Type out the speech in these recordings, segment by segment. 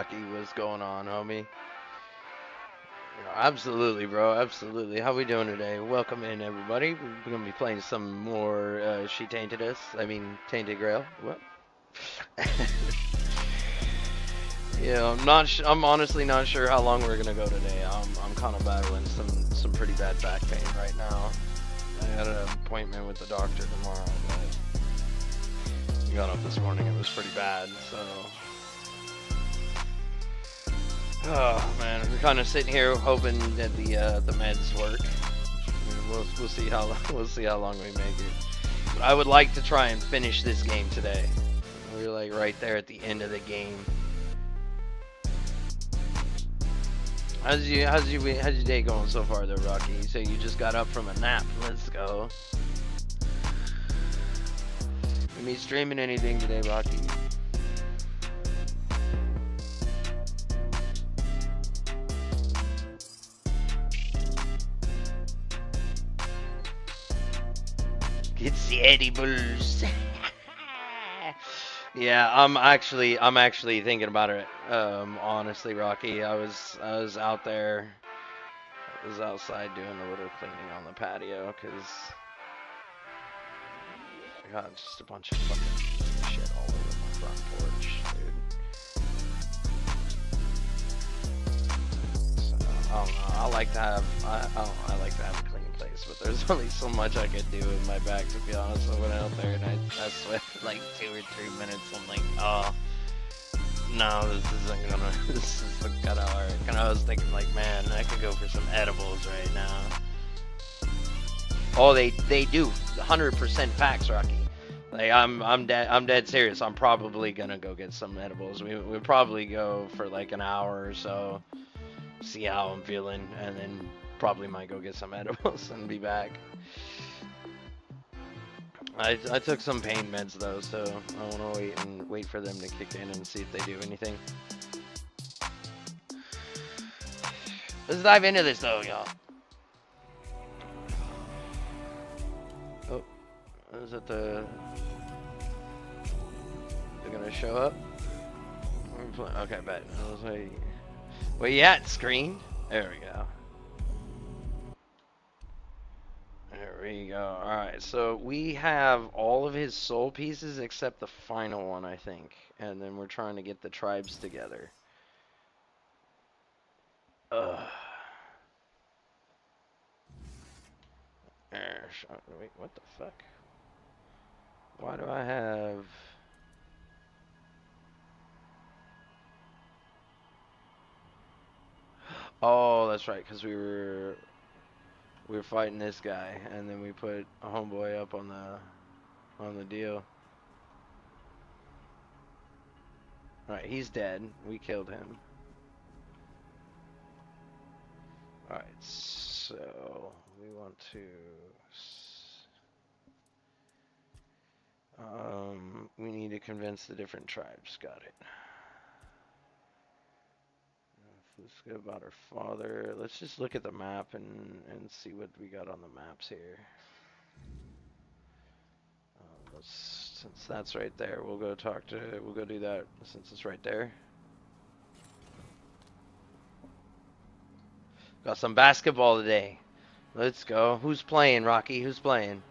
Rocky? What's going on, homie? Absolutely, bro. Absolutely. How we doing today? Welcome in, everybody. We're gonna be playing some more. She tainted us. I mean, tainted Grail. What? Yeah, I'm honestly not sure how long we're gonna go today. I'm kind of battling some pretty bad back pain right now. I got an appointment with the doctor tomorrow, but I got up this morning. It was pretty bad, so. Oh man, we're kind of sitting here hoping that the meds work. And we'll see how we'll see how long we make it. But I would like to try and finish this game today. We're like right there at the end of the game. How's your day going so far, though, Rocky? You say you just got up from a nap. Let's go. You be streaming anything today, Rocky? It's the edibles. Yeah, I'm actually thinking about it. Honestly, Rocky, I was out there, I was outside doing a little cleaning on the patio because I got just a bunch of fucking shit all over my front porch, dude. So I don't know. I like to have a clean place, but there's only so much I could do with my back, to be honest. I went out there and I sweat for like 2 or 3 minutes. I'm like, oh. No, this isn't gonna. This is kind of hard. And I was thinking, like, man, I could go for some edibles right now. Oh, they do. 100% facts, Rocky. Like, I'm dead serious. I'm probably gonna go get some edibles. We probably go for like an hour or so, see how I'm feeling, and then probably might go get some edibles and be back. I took some pain meds though, so I want to wait for them to kick in and see if they do anything. Let's dive into this though, y'all. Oh, is it they're gonna show up? Okay, bet. I was like, where you at, screen? There we go. There we go. Alright, so we have all of his soul pieces except the final one, I think. And then we're trying to get the tribes together. Ugh. Wait, what the fuck? Why do I have... Oh, that's right, because we were fighting this guy, and then we put a homeboy up on the deal. Alright, he's dead. We killed him. Alright, so we want to... we need to convince the different tribes. Got it. Let's go about our father. Let's just look at the map and see what we got on the maps here. Since that's right there, we'll go do that since it's right there. Got some basketball today. Let's go. Who's playing, Rocky? Who's playing?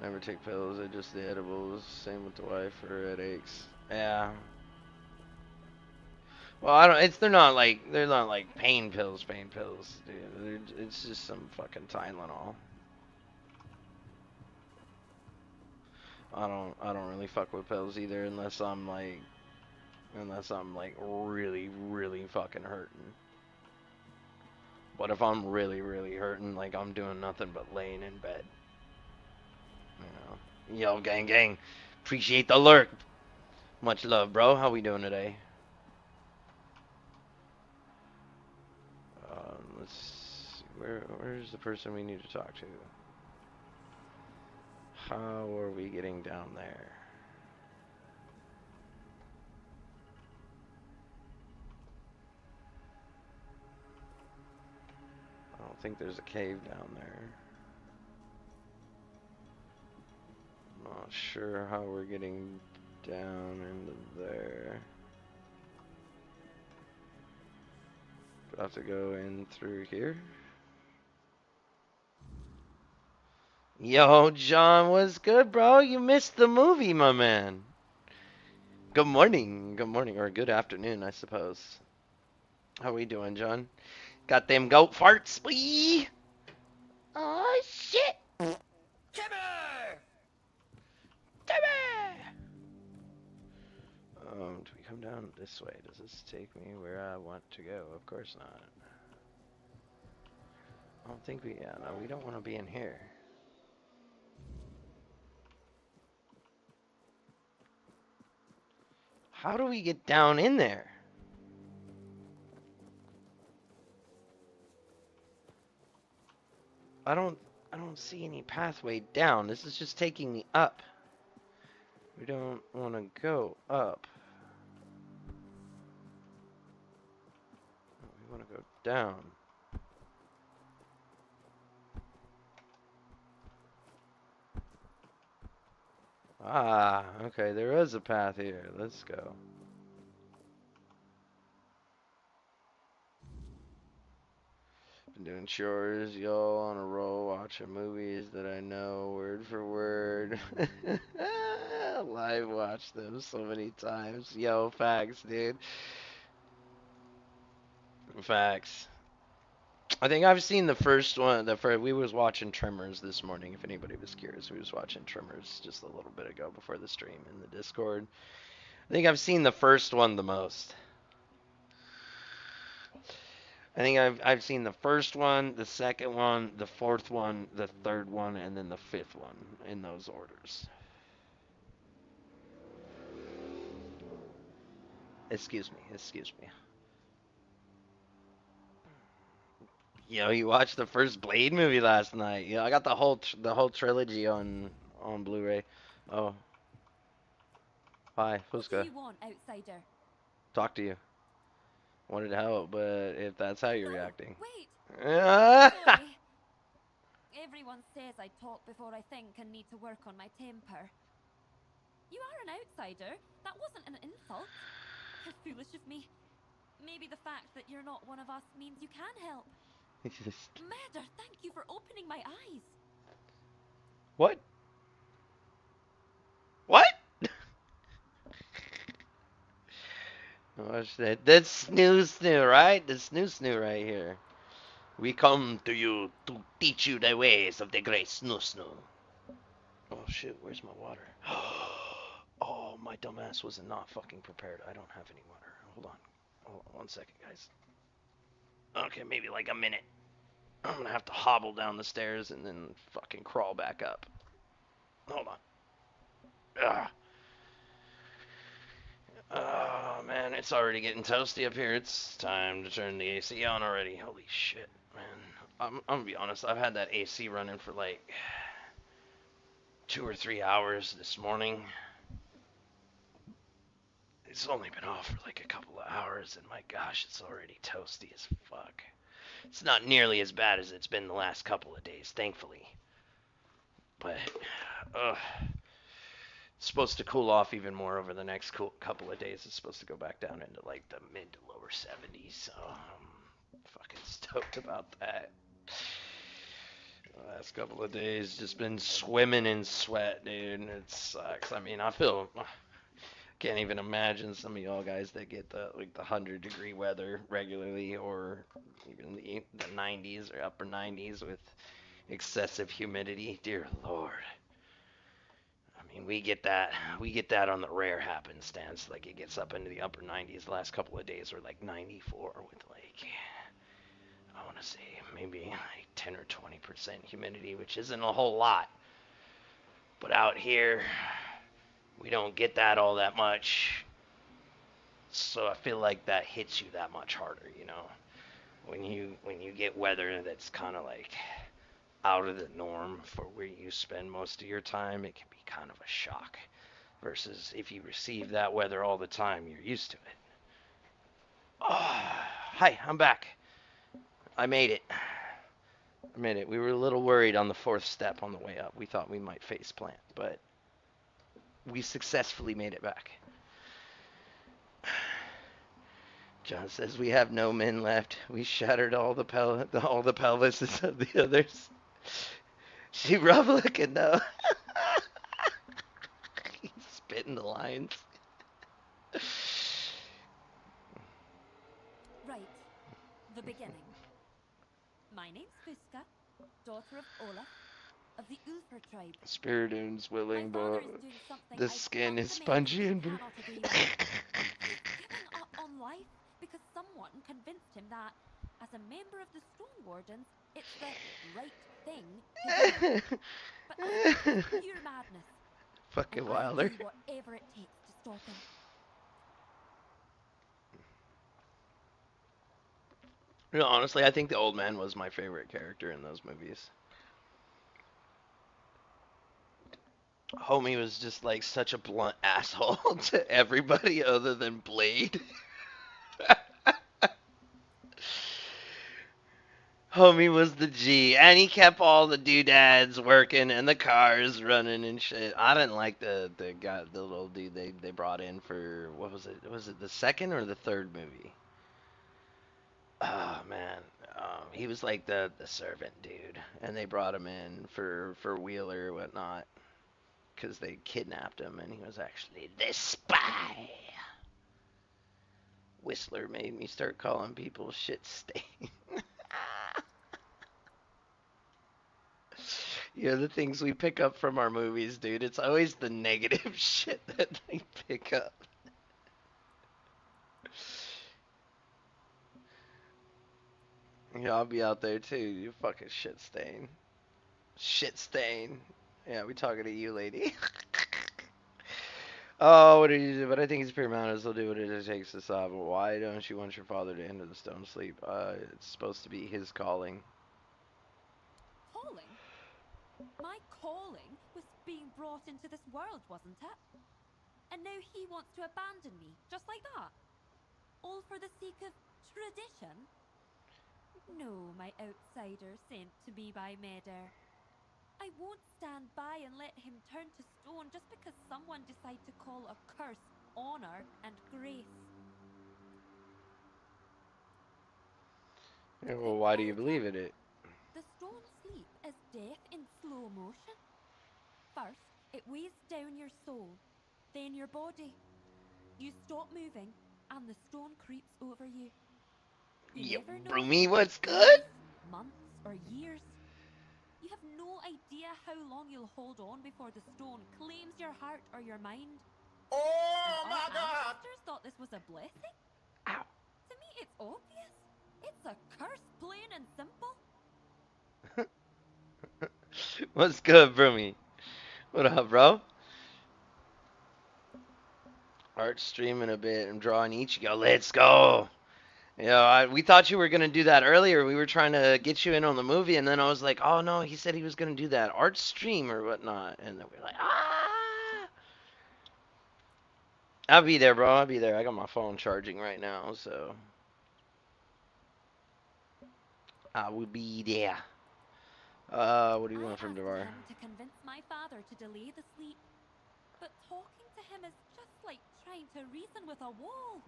Never take pills, I just the edibles. Same with the wife for headaches. Yeah. Well, I don't. They're not like pain pills, dude. It's just some fucking Tylenol. I don't really fuck with pills either unless I'm like really, really fucking hurting. But if I'm really, really hurting, like I'm doing nothing but laying in bed. You know. Yo, gang. Appreciate the lurk. Much love, bro. How we doing today? Let's see. Where's the person we need to talk to? How are we getting down there? I don't think there's a cave down there. I'm not sure how we're getting down into there. I have to go in through here. Yo, John, what's good, bro? You missed the movie, my man. Good morning, or good afternoon, I suppose. How we doing, John? Got them goat farts, boy. Oh shit! Timber! Timber! Do we come down this way? Does this take me where I want to go? Of course not. I don't think we. Yeah, no, we don't want to be in here. How do we get down in there? I don't see any pathway down. This is just taking me up. We don't want to go up. We want to go down. Ah, okay, there is a path here. Let's go. Been doing chores, y'all, on a roll, watching movies that I know word for word. Live watch them so many times. Yo, facts, dude. Facts. I think I've seen the first one. We was watching Tremors this morning. If anybody was curious, we was watching Tremors just a little bit ago before the stream in the Discord. I think I've seen the first one the most. I think I've seen the first one, the second one, the fourth one, the third one, and then the fifth one in those orders. Excuse me. Yo, you watched the first Blade movie last night. Yeah, I got the whole trilogy on Blu-ray. Oh, hi, What do you want, outsider? Talk to you. Wanted to help, but if that's how you're reacting. Wait. Sorry. Everyone says I talk before I think and need to work on my temper. You are an outsider. That wasn't an insult. How foolish of me. Maybe the fact that you're not one of us means you can help. Murder, thank you for opening my eyes. What? What? Watch that. That's snoo, right? The snoo right here. We come to you to teach you the ways of the great snoo. Oh shit, where's my water? Oh, my dumbass was not fucking prepared. I don't have any water. Hold on 1 second, guys. Okay, maybe like a minute. I'm gonna have to hobble down the stairs and then fucking crawl back up. Hold on. Ugh. Oh man, it's already getting toasty up here. It's time to turn the AC on already. Holy shit, man. I'm gonna be honest, I've had that AC running for like 2 or 3 hours this morning. It's only been off for like a couple of hours, and my gosh, it's already toasty as fuck. It's not nearly as bad as it's been the last couple of days, thankfully. But, it's supposed to cool off even more over the next couple of days. It's supposed to go back down into like the mid to lower 70s, so I'm fucking stoked about that. The last couple of days just been swimming in sweat, dude. It sucks. I mean, can't even imagine some of y'all guys that get the 100-degree weather regularly, or even the 90s or upper 90s with excessive humidity. Dear Lord. I mean, we get that on the rare happenstance. Like it gets up into the upper 90s. The last couple of days were like 94 with like, I want to say maybe like 10 or 20% humidity, which isn't a whole lot. But out here, we don't get that all that much. So I feel like that hits you that much harder, you know. When you get weather that's kind of like out of the norm for where you spend most of your time, it can be kind of a shock. Versus if you receive that weather all the time, you're used to it. Oh, hi, I'm back. I made it. We were a little worried on the fourth step on the way up. We thought we might face plant, but we successfully made it back. John says we have no men left. We shattered all the pelvises of the others. She rough looking though. He's spitting the lines. Right. The beginning. My name's Fuska, daughter of Olaf, of the Ulfr tribe. Spiridoon's My willing, father but is doing something the I skin is fundamentally spongy and cannot agree with. He's giving up on life because someone convinced him that, as a member of the Stone Wardens, it's the right thing to do. But I think it's pure madness, and Fucking I'll Wilder. do whatever it takes to stop him. You know, honestly, I think the old man was my favorite character in those movies. Homie was just like such a blunt asshole to everybody other than Blade. Homie was the G, and he kept all the doodads working and the cars running and shit. I didn't like the guy, the little dude they brought in for what was it? Was it the second or the third movie? Oh man, he was like the servant dude, and they brought him in for Wheeler or whatnot because they kidnapped him, and he was actually the spy. Whistler made me start calling people shit stain. Yeah, the things we pick up from our movies, dude. It's always the negative shit that they pick up. Yeah, I'll be out there too, you fucking shit stain. Shit stain. Yeah, we talking to you, lady. Oh, what do you do? But I think it's paramount. He'll do what it takes to stop. Why don't you want your father to enter the stone sleep? It's supposed to be his calling. Calling? My calling was being brought into this world, wasn't it? And now he wants to abandon me, just like that? All for the sake of tradition? No, my outsider sent to me by Meder. I won't stand by and let him turn to stone just because someone decide to call a curse honor and grace. Yeah, well, Think why do about you believe in it? The stone sleep is death in slow motion. First, it weighs down your soul, then your body. You stop moving, and the stone creeps over you. You Yo, never know if Broomy, it'll take what's good? days, months, or years. You have no idea how long you'll hold on before the stone claims your heart or your mind. And Oh our my God! ancestors thought this was a blessing? Ow. To me, it's obvious. It's a curse, plain and simple. What's good, Broomy? What up, bro? Art streaming a bit. I'm drawing Ichigo. Let's go. We thought you were gonna do that earlier. We were trying to get you in on the movie, and then I was like, oh no, he said he was gonna do that art stream or whatnot, and then we're like, ah. I'll be there, bro. I'll be there. I got my phone charging right now, so I will be there. What do you I want from asked Devar? him to convince my father to delay the sleep. But talking to him is just like trying to reason with a wall.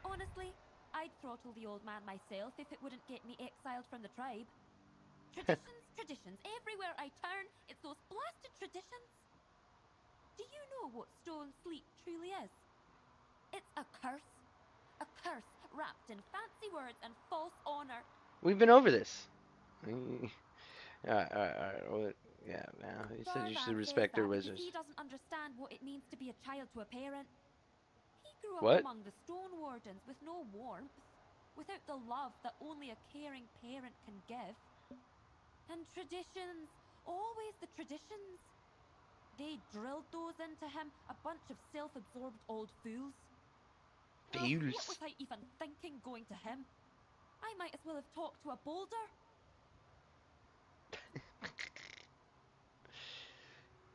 Honestly, I'd throttle the old man myself if it wouldn't get me exiled from the tribe. Traditions, traditions. Everywhere I turn, it's those blasted traditions. Do you know what stone sleep truly is? It's a curse. A curse wrapped in fancy words and false honor. We've been over this. Alright. Well, yeah, now you said you should Tarzan says respect their that because wishes. he doesn't understand what it means to be a child to a parent. He grew up What? among the Stone Wardens with no warmth, without the love that only a caring parent can give. And traditions, always the traditions. They drilled those into him, a bunch of self-absorbed old fools. Ugh, what was Fools. I even thinking going to him? I might as well have talked to a boulder.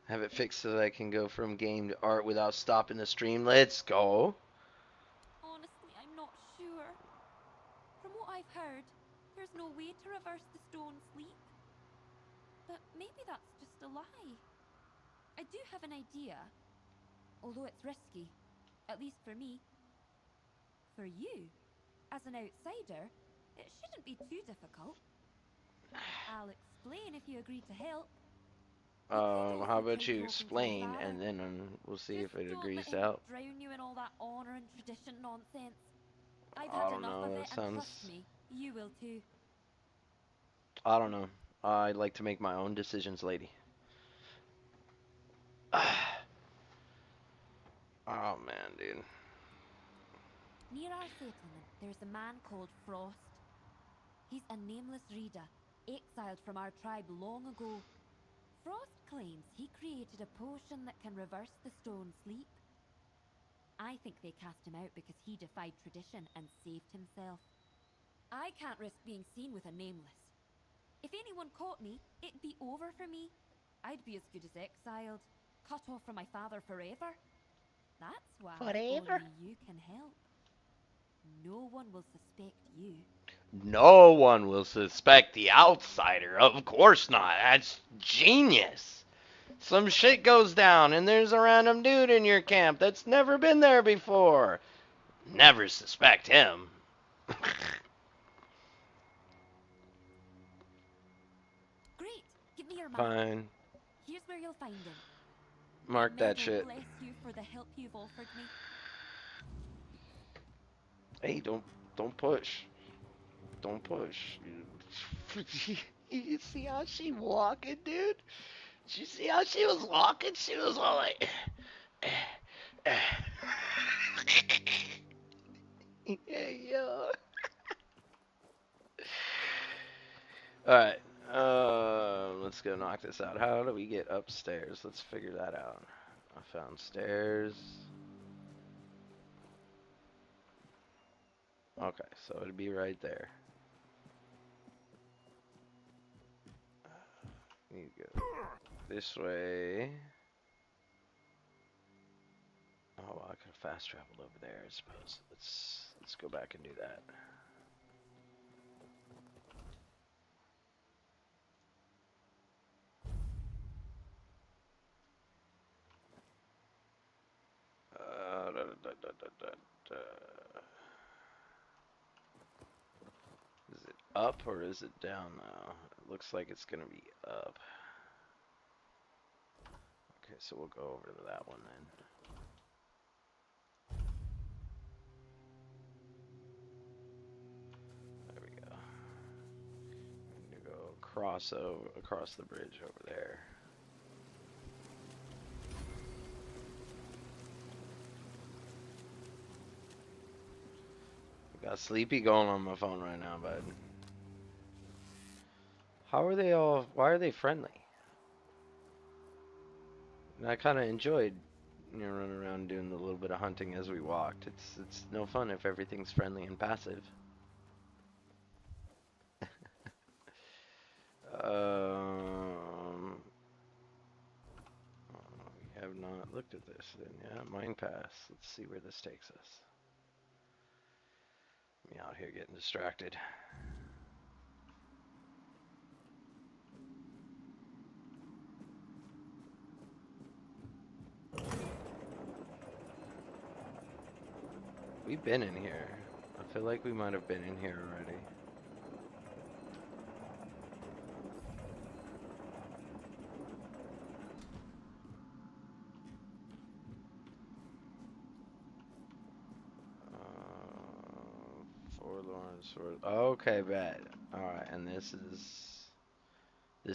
Have it fixed so that I can go from game to art without stopping the stream. Let's go. Honestly, I'm not sure. From what I've heard, there's no way to reverse the stone sleep. But maybe that's just a lie. I do have an idea, although it's risky. At least for me. For you, as an outsider, it shouldn't be too difficult. I'll explain if you agree to help. You could How also about try you talking to my explain, father. and then we'll see Just if it don't agrees let to him help. drown you in all that honor and tradition nonsense. I've I had don't enough of know. it, That and trust sounds. me, you will too. I don't know. I like to make my own decisions, lady. Oh man, dude. Near our settlement, there's a man called Frost. He's a nameless reader, exiled from our tribe long ago. Frost claims he created a potion that can reverse the stone sleep. I think they cast him out because he defied tradition and saved himself. I can't risk being seen with a nameless. If anyone caught me, it'd be over for me. I'd be as good as exiled, cut off from my father forever. That's why Forever? only you can help. No one will suspect you. No one will suspect the outsider. Of course not. That's genius. Some shit goes down, and there's a random dude in your camp that's never been there before. Never suspect him. Great, give me your map. Fine. Here's where you'll find him. Mark And may that God shit. bless you for the help you've offered me. Hey, don't push. Don't push. You see how she walking, dude? Did you see how she was walking? She was all like, yeah, yo. All right. Let's go knock this out. How do we get upstairs? Let's figure that out. I found stairs. Okay, so it'd be right there. You go this way. Oh, well, I could have fast traveled over there, I suppose. Let's go back and do that. Da. Is it up or is it down now? It looks like it's gonna be up. Okay, so we'll go over to that one then. There we go. I'm gonna go across the bridge over there. Got Sleepy going on my phone right now, bud. How are they all? Why are they friendly? And I kind of enjoyed, running around doing a little bit of hunting as we walked. It's no fun if everything's friendly and passive. We have not looked at this then. Yeah, Mine Pass. Let's see where this takes us. Me out here getting distracted. We've been in here. I feel like we might have been in here already. Forlorn Sword. Okay, bet. Alright, and this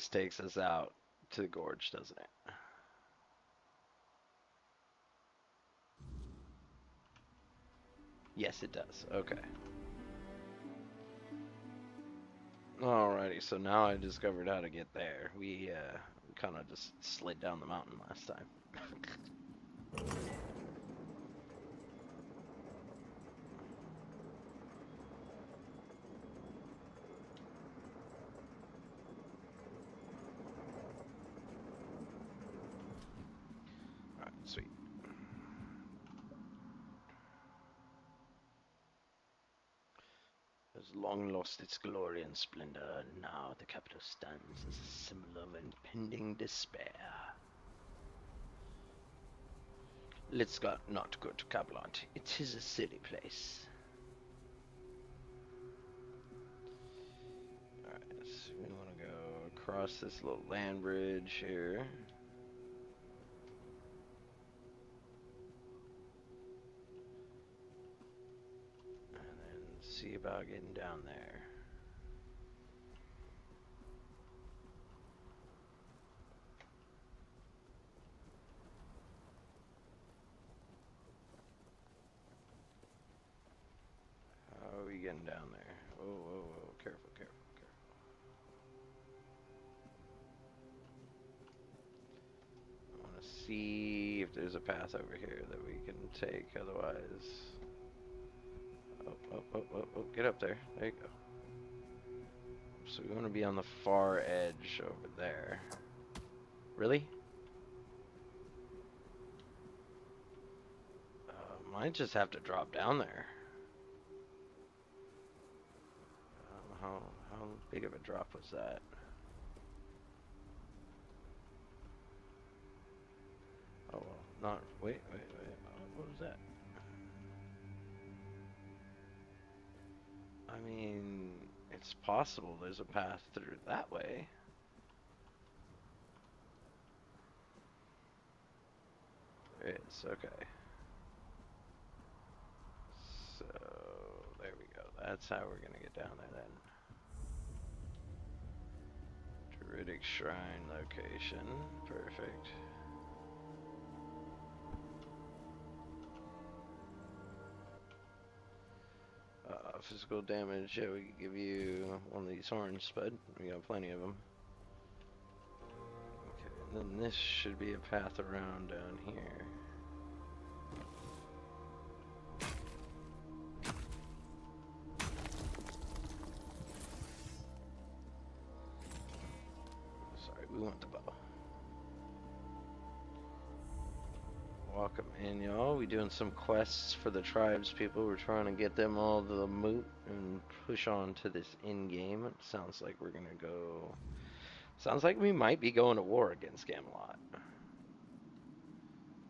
takes us out to the gorge, doesn't it? Yes, it does. Okay. Alrighty, so now I discovered how to get there. We kind of just slid down the mountain last time. Alright, sweet. Has long lost its glory and splendor. Now the capital stands as a symbol of impending despair. Let's not go to Camelot. It is a silly place. cross this little land bridge here. And then see about getting down there. How are we getting down there? Whoa, whoa, whoa. Careful, careful, careful. I want to see if there's a path over here that we can take. Otherwise... Oh, oh, oh, oh, oh. Get up there. There you go. So we want to be on the far edge over there. Really? Might just have to drop down there. How big of a drop was that? Oh well, not. Wait. What was that? I mean, it's possible there's a path through that way. There is, okay. So, there we go. That's how we're gonna get down there then. Druidic Shrine location. Perfect. Physical damage, yeah, we can give you one of these horns, bud. We got plenty of them. Okay, and then this should be a path around down here. Sorry, we want the bow. Welcome in, y'all. We doing some quests for the tribes people. We're trying to get them all to the moot and push on to this end game. It sounds like we're gonna go. Sounds like we might be going to war against Camelot.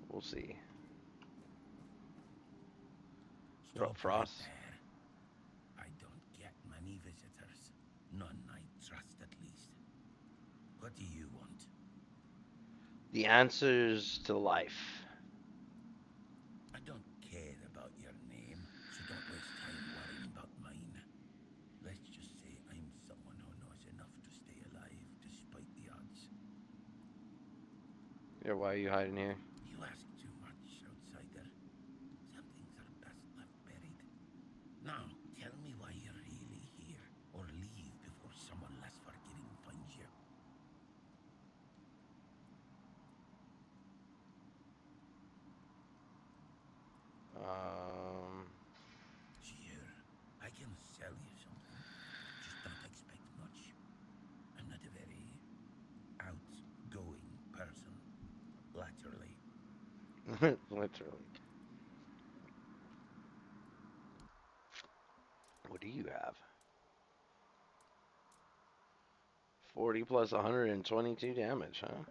We'll see. Drop Frost. I don't get many visitors. None I trust, at least. What do you want? The answers to life. I don't care about your name, so don't waste time worrying about mine. Let's just say I'm someone who knows enough to stay alive despite the odds. Yeah, why are you hiding here? You ask too much, outsider. Some things are best left buried. Now, tell me why you're really here, or leave before someone less forgiving finds you. Sure, I can sell you something. Just don't expect much. I'm not a very outgoing person, laterally. Literally. What do you have? 40 plus 122 damage, huh?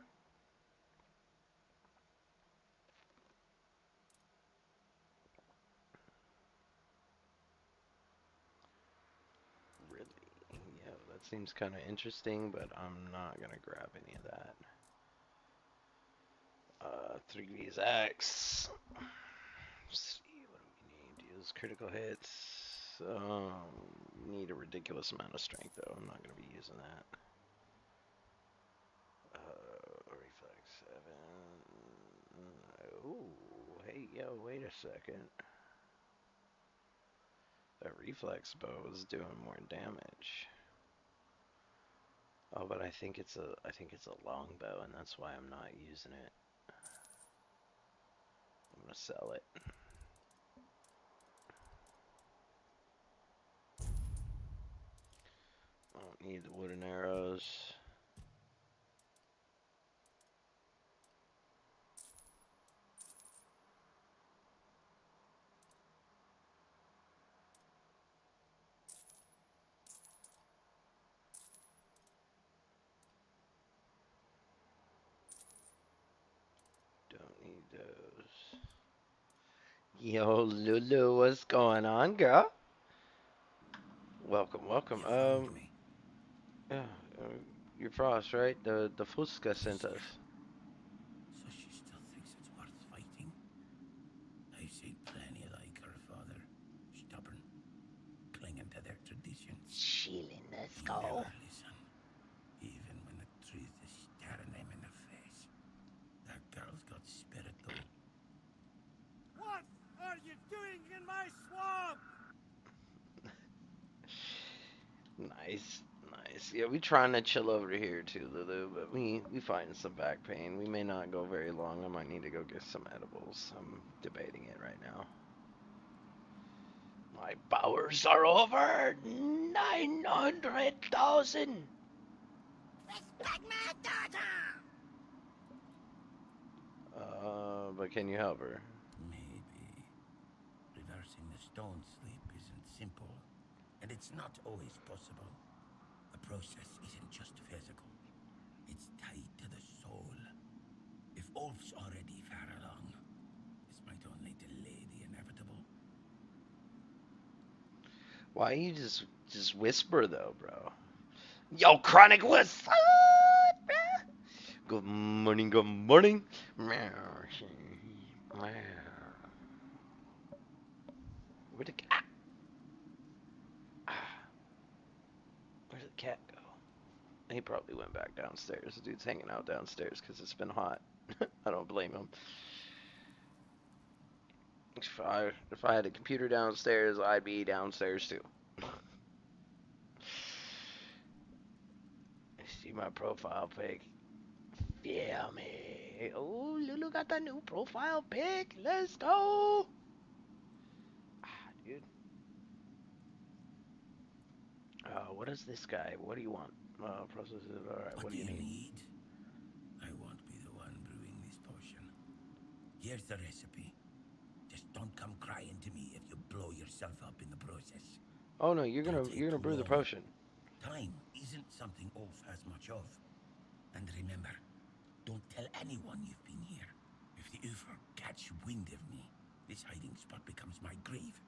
Really? Yeah, that seems kind of interesting, but I'm not gonna grab any of that. 3D's Axe. See what do we need? Deals critical hits. Need a ridiculous amount of strength though. I'm not gonna be using that. Reflex 7. Ooh, hey, yo, wait a second. That reflex bow is doing more damage. Oh, but I think it's a longbow, and that's why I'm not using it. I'm gonna sell it. I don't need the wooden arrows. Don't need those. Yo, Lulu, what's going on, girl? Welcome, welcome. You found me. Yeah. Your Frost, right? The Fusca sent us. So she still thinks it's worth fighting? I've seen plenty like her father. Stubborn, clinging to their traditions. Chilling, let's He never listen, even when the truth is staring him in the face. That girl's got spirit, though. What are you doing in my swamp? Nice, nice. Yeah, we trying to chill over here too, Lulu, but we fighting some back pain. We may not go very long. I might need to go get some edibles. I'm debating it right now. My powers are over 900,000. Respect my daughter! But can you help her? Maybe. Reversing the stone sleep isn't simple, and it's not always possible. The process isn't just physical. It's tied to the soul. If Ulf's already far along, this might only delay the inevitable. Why you just whisper though, bro? Yo, Chronic, what's up, bro? Good morning, good morning. Where'd the cat? Where'd the cat go? He probably went back downstairs. The dude's hanging out downstairs because it's been hot. I don't blame him. If I had a computer downstairs, I'd be downstairs too. See my profile pic. Feel me. Oh, Lulu got that new profile pic. Let's go. Dude. What is this guy? What do you want? Process it. Alright, what do you need? I won't be the one brewing this potion. Here's the recipe. Just don't come crying to me if you blow yourself up in the process. Oh no, you're gonna brew the potion. Time isn't something Ulf has much of. And remember, don't tell anyone you've been here. If the Ufer catch wind of me, this hiding spot becomes my grave.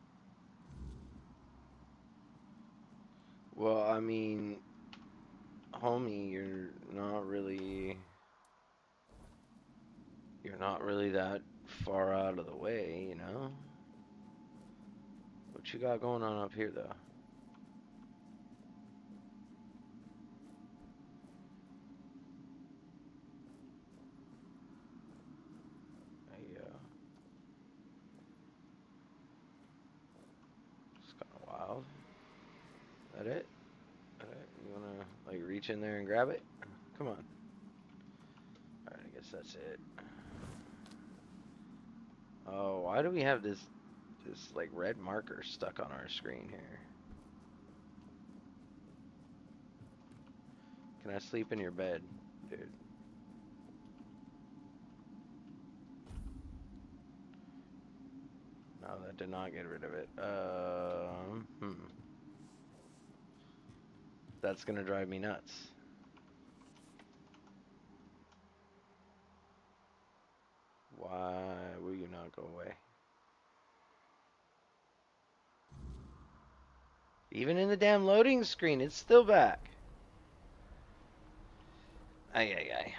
Well, I mean, homie, you're not really that far out of the way, you know? What you got going on up here, though? Hey, it's kind of wild. That it? You wanna, like, reach in there and grab it? Come on. Alright, I guess that's it. Oh, why do we have this, like, red marker stuck on our screen here? Can I sleep in your bed, dude? No, that did not get rid of it. That's gonna drive me nuts. Why will you not go away? Even in the damn loading screen, it's still back. Ay, ay, ay.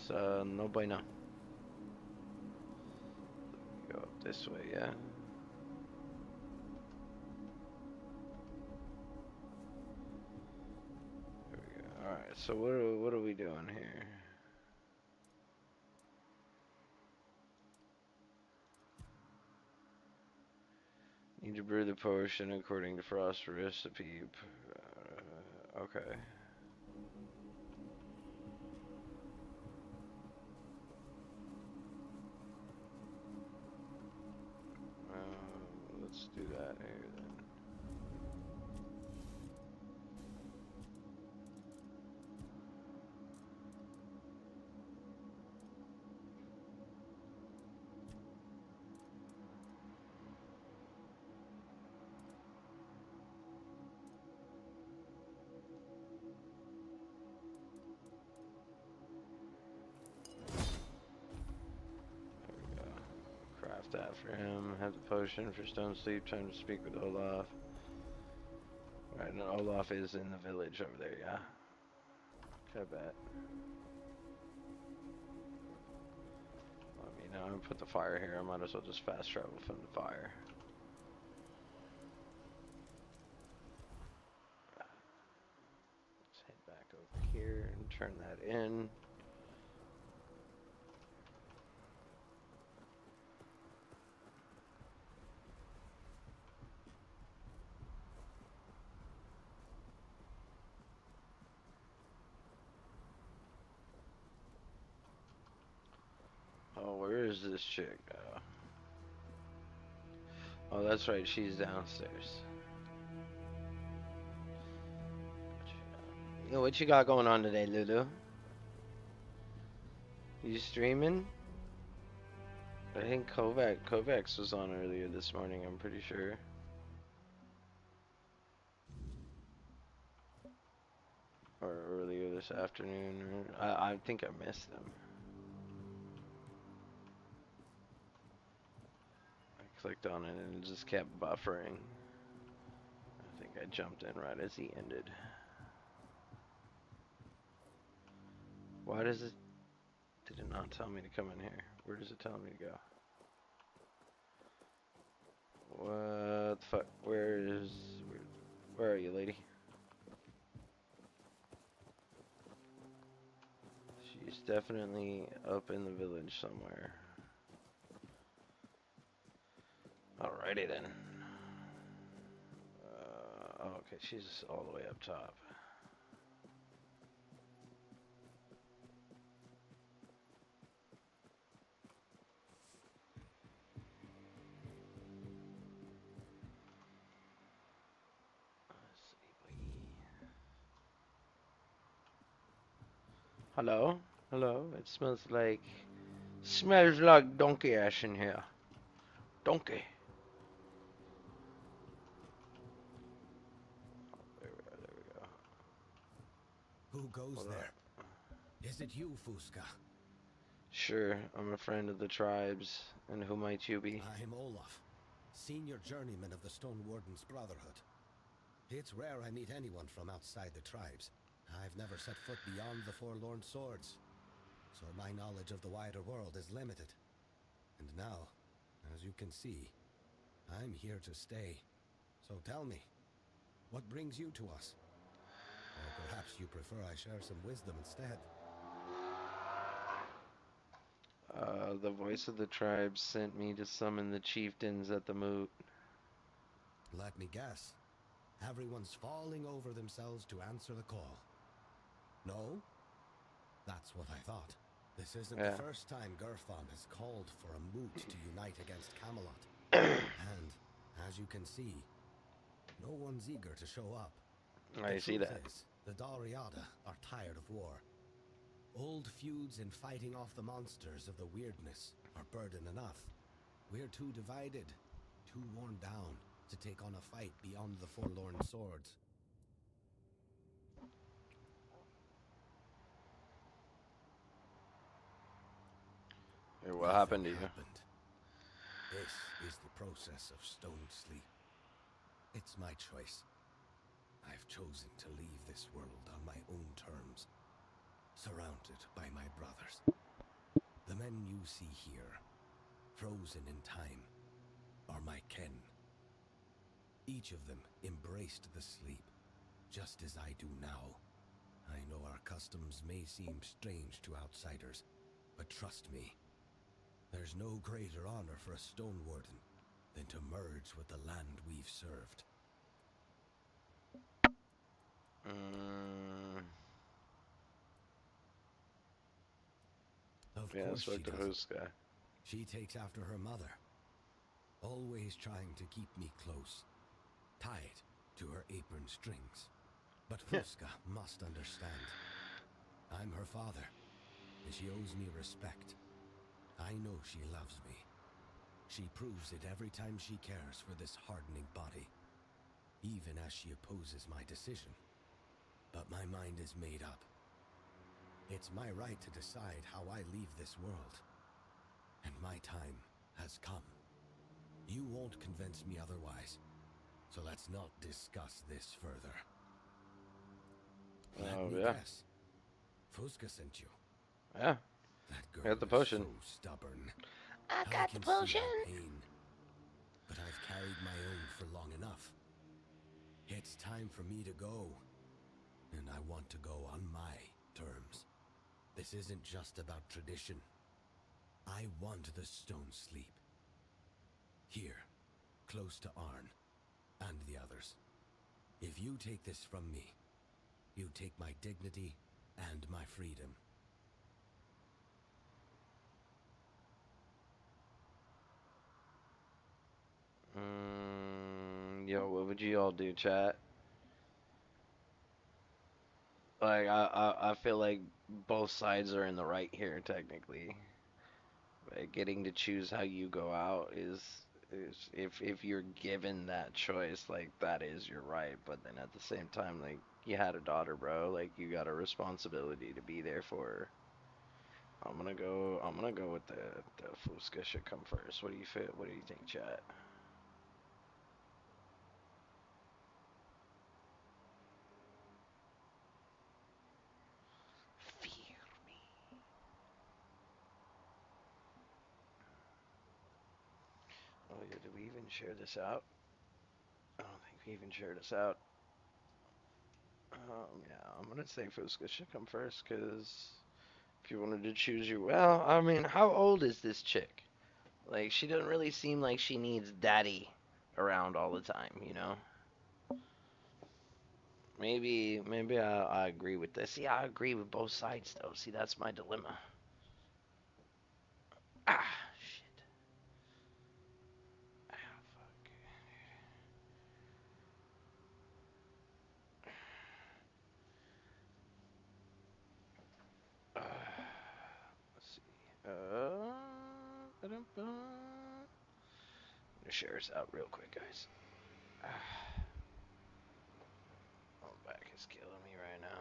So, no bueno. Go up this way, yeah. There we go. Alright, so what are we doing here? Need to brew the potion according to Frost recipe. Okay. Let's do that here then. left after him. Have the potion for stone sleep. Time to speak with Olaf. Right, and Olaf is in the village over there, yeah. Okay, bet. I mean, I'm gonna put the fire here. I might as well just fast travel from the fire. Let's head back over here and turn that in. Oh, where is this chick? Oh, that's right. She's downstairs. Yo, what you got going on today, Lulu? You streaming? I think Kovacs was on earlier this morning, I'm pretty sure. Or earlier this afternoon. I think I missed him. I clicked on it and it just kept buffering. I think I jumped in right as he ended. Why does it... Did it not tell me to come in here? Where does it tell me to go? What the fuck? Where are you, lady? She's definitely up in the village somewhere. Alrighty then. Okay, she's all the way up top. Hello? Hello? It smells like donkey ash in here. Donkey. There we go. Who goes there? Is it you, Fusca? Sure, I'm a friend of the tribes. And who might you be? I'm Olaf, senior journeyman of the Stone Warden's Brotherhood. It's rare I meet anyone from outside the tribes. I've never set foot beyond the Forlorn Swords, so my knowledge of the wider world is limited. And now, as you can see, I'm here to stay. So tell me, what brings you to us? Or perhaps you prefer I share some wisdom instead. The voice of the tribe sent me to summon the chieftains at the moot. Let me guess. Everyone's falling over themselves to answer the call. No? That's what I thought. This isn't the first time Gerfon has called for a moot to unite against Camelot. And, as you can see, no one's eager to show up. I see that. The Dariada are tired of war. Old feuds and fighting off the monsters of the weirdness are burden enough. We're too divided, too worn down to take on a fight beyond the Forlorn Swords. What happened to you? This is the process of stone sleep. It's my choice. I've chosen to leave this world on my own terms, surrounded by my brothers. The men you see here, frozen in time, are my kin. Each of them embraced the sleep, just as I do now. I know our customs may seem strange to outsiders, but trust me, there's no greater honor for a Stone Warden than to merge with the land we've served. Of course she does. She takes after her mother, always trying to keep me close, tied to her apron strings. But Fusca must understand. I'm her father, and she owes me respect. I know she loves me. She proves it every time she cares for this hardening body, even as she opposes my decision. But my mind is made up. It's my right to decide how I leave this world, and my time has come. You won't convince me otherwise. So let's not discuss this further. Let me yeah. guess. Fusca sent you. Yeah. That girl Got the is potion. so stubborn. I I got the can see potion. her pain. But I've carried my own for long enough. It's time for me to go. And I want to go on my terms. This isn't just about tradition. I want the stone sleep. Here, close to Arn, and the others. If you take this from me, you take my dignity and my freedom. Yo, what would you all do, chat? Like, I feel like both sides are in the right here, technically. Like, getting to choose how you go out is if you're given that choice, like that is your right. But then at the same time, like you had a daughter, bro. Like you got a responsibility to be there for her. I'm gonna go with the Fusca should come first. What do you feel? What do you think, chat? Fear me. Oh yeah, did we even share this out? I don't think we even shared this out. Yeah, I'm gonna say Fusca should come first, cause if you wanted to choose your, well, I mean, how old is this chick? Like, she doesn't really seem like she needs daddy around all the time, you know? Maybe I agree with this. See, I agree with both sides, though. See, that's my dilemma. Ah, shit. Ah, fuck. Let's see. Ba-dum-bum. I'm gonna share this out real quick, guys. Ah, my back is killing me right now.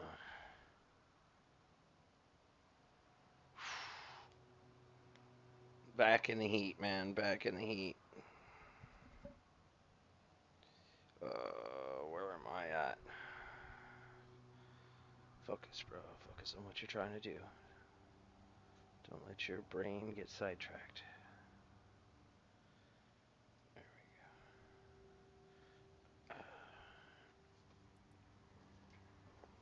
Back in the heat, man. Back in the heat. Where am I at? Focus, bro. Focus on what you're trying to do. Don't let your brain get sidetracked. There we go.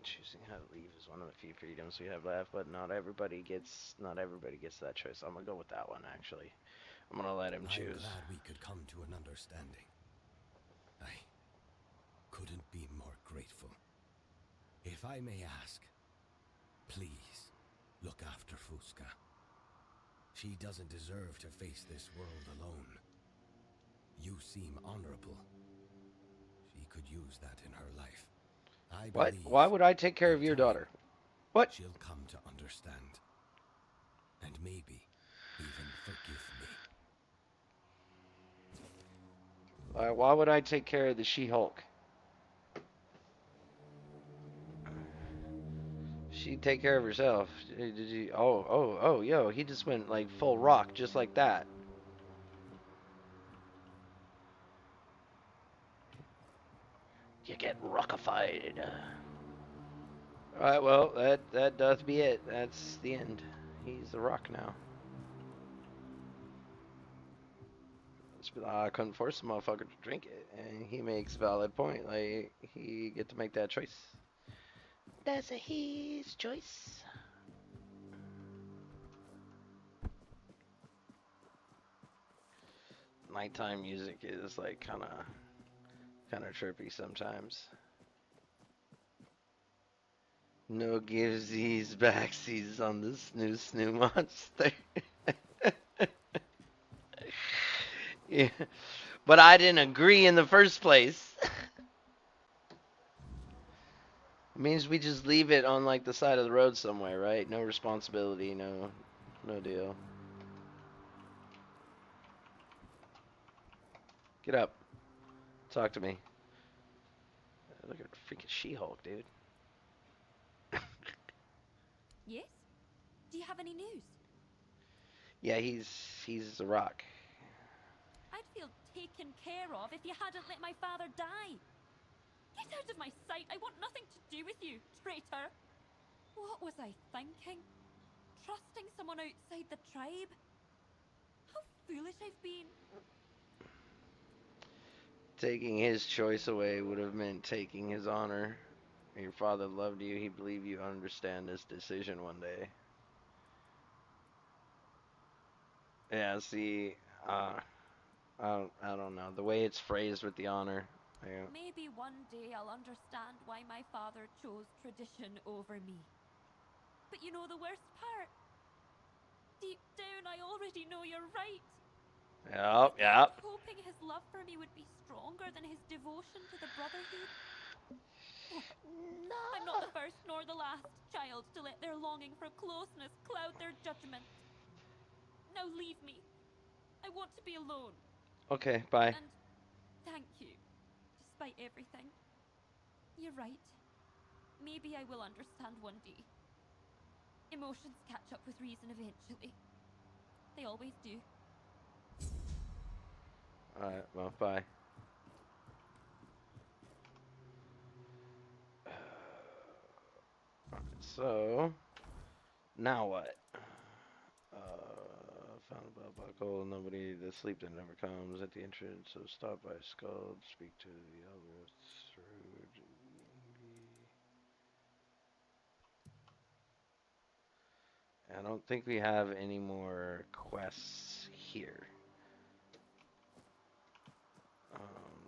Choosing how to leave is one of the few freedoms we have left, but not everybody gets that choice. I'm gonna go with that one actually. I'm gonna let him I'm choose. glad we could come to an understanding. I couldn't be more grateful. If I may ask, please look after Fusca. She doesn't deserve to face this world alone. You seem honorable. She could use that in her life. I What? believe Why would I take care in of your time, daughter? What? she'll come to understand. And maybe even forgive me. Why would I take care of the She-Hulk? She'd take care of herself. Did you? Oh, yo, he just went like full rock, just like that. You get rockified. Alright, well, that doth be it. That's the end. He's the rock now. I couldn't force the motherfucker to drink it, and he makes a valid point. Like, he get to make that choice. That's a his choice. Nighttime music is like kind of trippy sometimes. No gives these backsies on this new snoo monster. Yeah, but I didn't agree in the first place. It means we just leave it on like the side of the road somewhere, right? No responsibility, no deal. Get up. Talk to me. Look at freaking She-Hulk, dude. Yes? Do you have any news? Yeah, he's a rock. I'd feel taken care of if you hadn't let my father die. Get out of my sight. I want nothing to do with you, traitor. What was I thinking? Trusting someone outside the tribe? How foolish I've been. Taking his choice away would have meant taking his honor. Your father loved you. He believed you understand this decision one day. Yeah, see, I don't know. The way it's phrased with the honor. Yeah. Maybe one day I'll understand why my father chose tradition over me. But you know the worst part? Deep down, I already know you're right. Yep, I yep. kept hoping his love for me would be stronger than his devotion to the Brotherhood. I'm not the first nor the last child to let their longing for closeness cloud their judgment. Now leave me. I want to be alone. Okay, bye. And thank you, despite everything. You're right. Maybe I will understand one day. Emotions catch up with reason eventually. They always do. Alright, well, bye. So, now what? Found a belt buckle. Nobody. The sleep that never comes at the entrance. So stop by Skull. Speak to the elder through. I don't think we have any more quests here.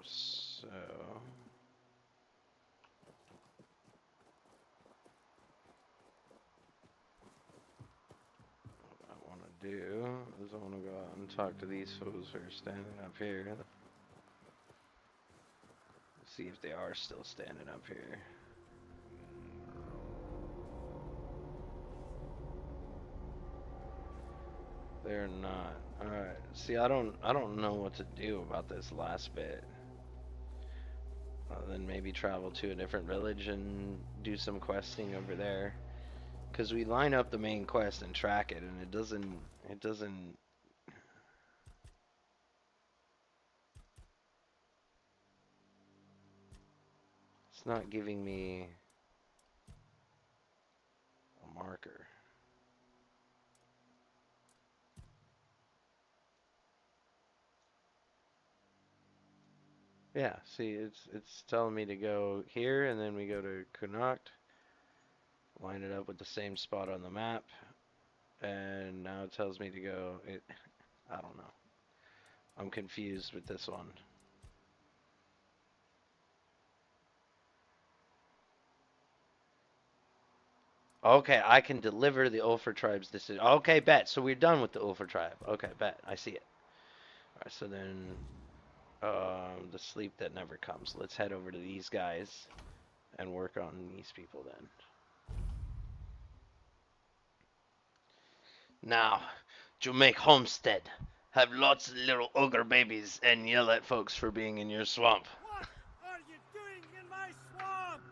So what I want to do is I want to go out and talk to these fools who are standing up here. See if they are still standing up here. They're not. Alright. See, I don't know what to do about this last bit. Then maybe travel to a different village and do some questing over there. Cause we line up the main quest and track it, and it doesn't. It's not giving me a marker. Yeah, see, it's telling me to go here, and then we go to Connacht, line it up with the same spot on the map, and now it tells me to go. I don't know. I'm confused with this one. Okay, I can deliver the Ulfer tribe's decision. Okay, bet. So we're done with the Ulfer tribe. Okay, bet. I see it. All right, so then the sleep that never comes. Let's head over to these guys and work on these people then. Now, to make homestead, have lots of little ogre babies and yell at folks for being in your swamp. What are you doing in my swamp?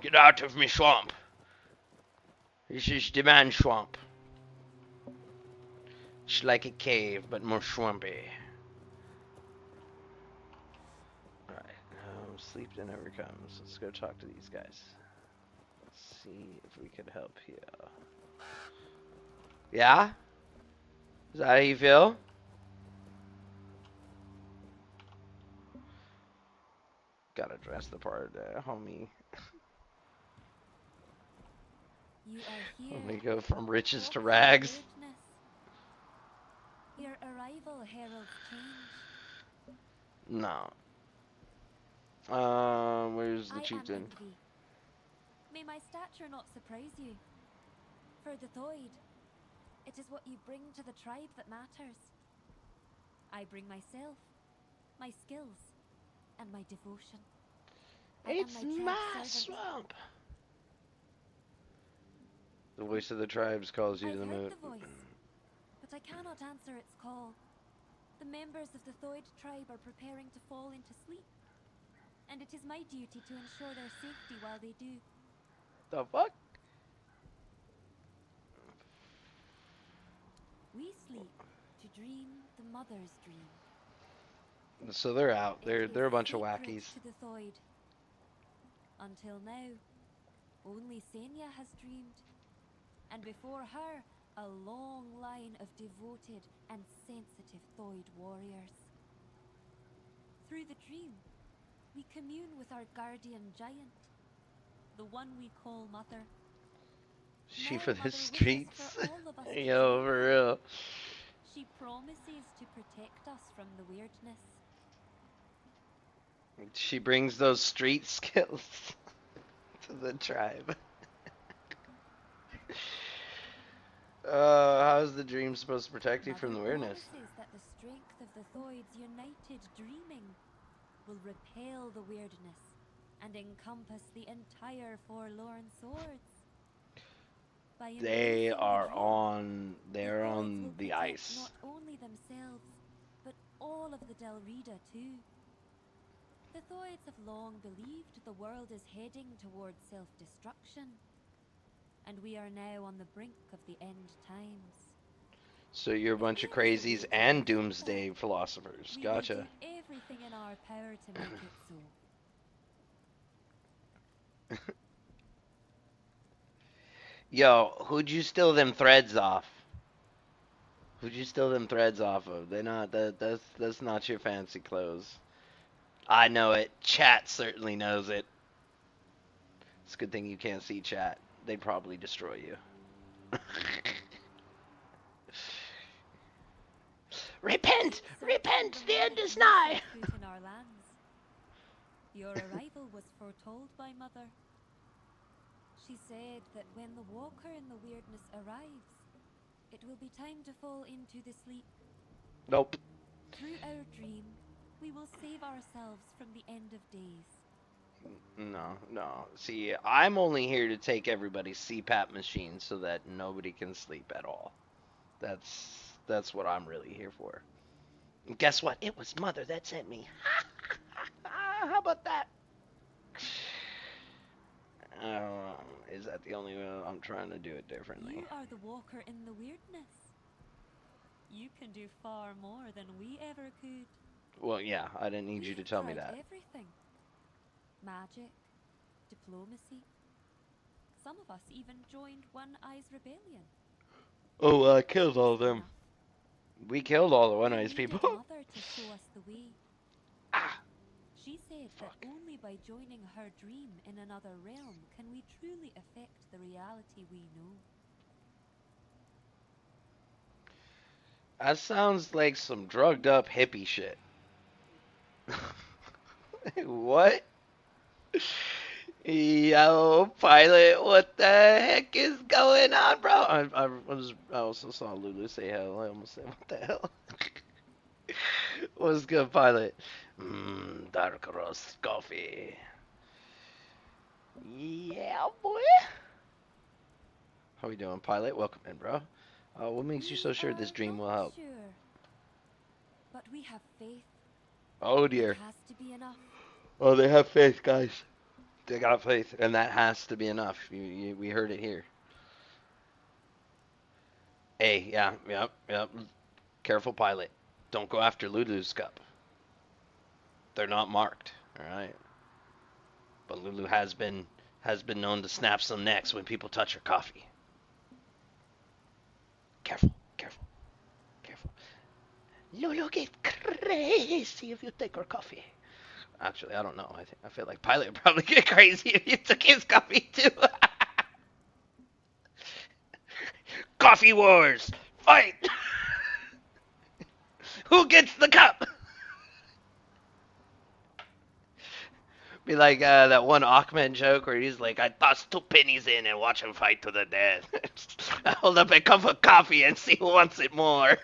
Get out of me swamp. This is the man swamp. It's like a cave, but more swampy. Alright, sleep that never comes. Let's go talk to these guys. Let's see if we could help here. Yeah? Is that how you feel? Gotta dress the part, homie. You are here. Let me go from riches to What rags. weirdness. Your arrival heralds change. No. Where's the I am chieftain? envy. May my stature not surprise you. For the Thoid, it is what you bring to the tribe that matters. I bring myself, my skills, and my devotion. It's I am my tribe's servant. swamp. The voice of the tribes calls you I've to the heard moon. the voice, but I cannot answer its call. The members of the Thoid tribe are preparing to fall into sleep, and it is my duty to ensure their safety while they do. The fuck? We sleep to dream the mother's dream. So they're out. It They're was a bunch of sacred wackies. to the Thoid. Until now, only Senya has dreamed, and before her, a long line of devoted and sensitive Thoid warriors. Through the dream, we commune with our guardian giant, the one we call Mother. She Now for the Mother wishes streets. for all of us to Yo, join for her. real. She promises to protect us from the weirdness. She brings those street skills to the tribe. How's the dream supposed to protect you from the Mother weirdness? promises that the strength of the Thoid's united dreaming will repel the weirdness and encompass the entire forlorn swords. By They embracing the are dream, on. They're the Thoids on will the protect ice. not only themselves, but all of the Delrida too. The Thoids have long believed the world is heading towards self-destruction, and we are now on the brink of the end times. So you're a If bunch of there is a crazies way to and prevent doomsday that, philosophers. we will Gotcha. do everything in our power to make it so. Yo, who'd you steal them threads off? Who'd you steal them threads off of? They're not that's not your fancy clothes. I know it. Chat certainly knows it. It's a good thing you can't see chat. They'd probably destroy you. Repent! Repent! The end is nigh! In our lands. Your arrival was foretold by Mother. She said that when the walker in the weirdness arrives, it will be time to fall into the sleep. Nope. Through our dream, we will save ourselves from the end of days. No. See, I'm only here to take everybody's CPAP machine so that nobody can sleep at all. That's what I'm really here for. And guess what? It was Mother that sent me. How about that? Is that the only way? I'm trying to do it differently. You are the walker in the weirdness. You can do far more than we ever could. Well, yeah, I didn't need you to tell me tried that. Everything. Magic, diplomacy. Some of us even joined One Eye's rebellion. Oh, I killed all of them. We killed all the One Eyes people. Mother to show us the way. Ah. She said Fuck. that only by joining her dream in another realm can we truly affect the reality we know. That sounds like some drugged up hippie shit. What? Yo, pilot, what the heck is going on, bro? I also saw Lulu say hell. I almost said, what the hell? What's good, pilot? Dark roast coffee. Yeah, boy. How we doing, pilot? Welcome in, bro. What makes you so sure this dream will help? Sure, but we have faith. Oh dear. It has to be enough. Oh, they have faith, guys. They got faith, and that has to be enough. We heard it here. Hey, yeah, yep. Careful, pilot. Don't go after Lulu's cup. They're not marked, all right. But Lulu has been known to snap some necks when people touch her coffee. Careful. Lulu get crazy if you take her coffee. Actually, I don't know. I feel like Pilot would probably get crazy if you took his coffee too. Coffee wars, fight! Who gets the cup? Be like that one Ahmed joke where he's like, I toss 2 pennies in and watch him fight to the death. I hold up a cup of coffee and see who wants it more.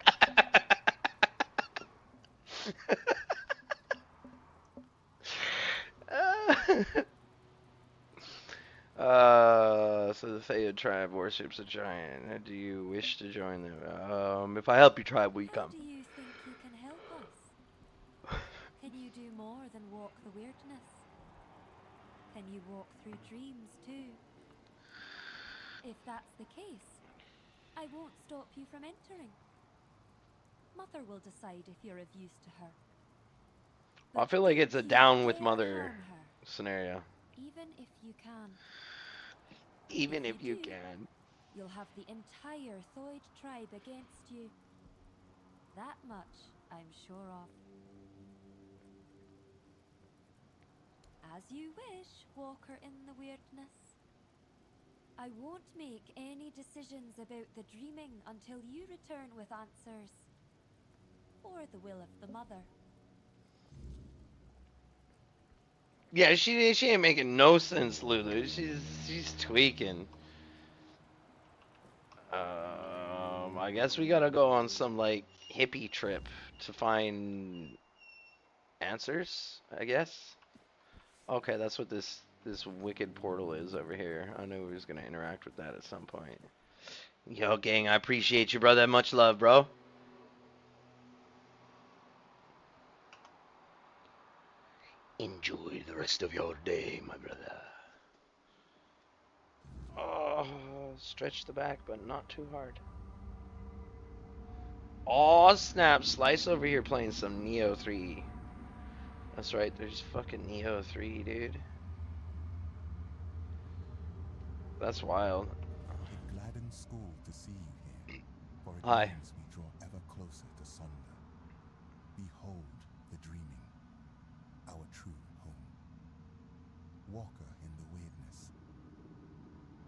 So the Thea tribe worships a giant. Do you wish to join them? If I help your tribe, will you How come? do you think you can help us? Can you do more than walk the weirdness? Can you walk through dreams too? If that's the case, I won't stop you from entering. Mother will decide if you're of use to her. I But feel like it's a don't you down with dare mother harm her, scenario. even if you can. Even If if you you do, can. You'll have the entire Thoid tribe against you. That much I'm sure of. As you wish, Walker in the Weirdness. I won't make any decisions about the dreaming until you return with answers. Or the will of the mother. Yeah, she ain't making no sense, Lulu. She's tweaking. I guess we gotta go on some like hippie trip to find answers, I guess. Okay, that's what this wicked portal is over here. I knew we was gonna interact with that at some point. Yo, gang, I appreciate you, brother. Much love, bro. Enjoy the rest of your day, my brother. Oh, stretch the back, but not too hard. Aw, snap. Slice over here playing some Neo 3. That's right, there's fucking Neo 3, dude. That's wild. It gladdens school to see you here, for it Hi. means we draw ever closer to Sonder. Behold the dreaming, our true home. Walker in the weirdness.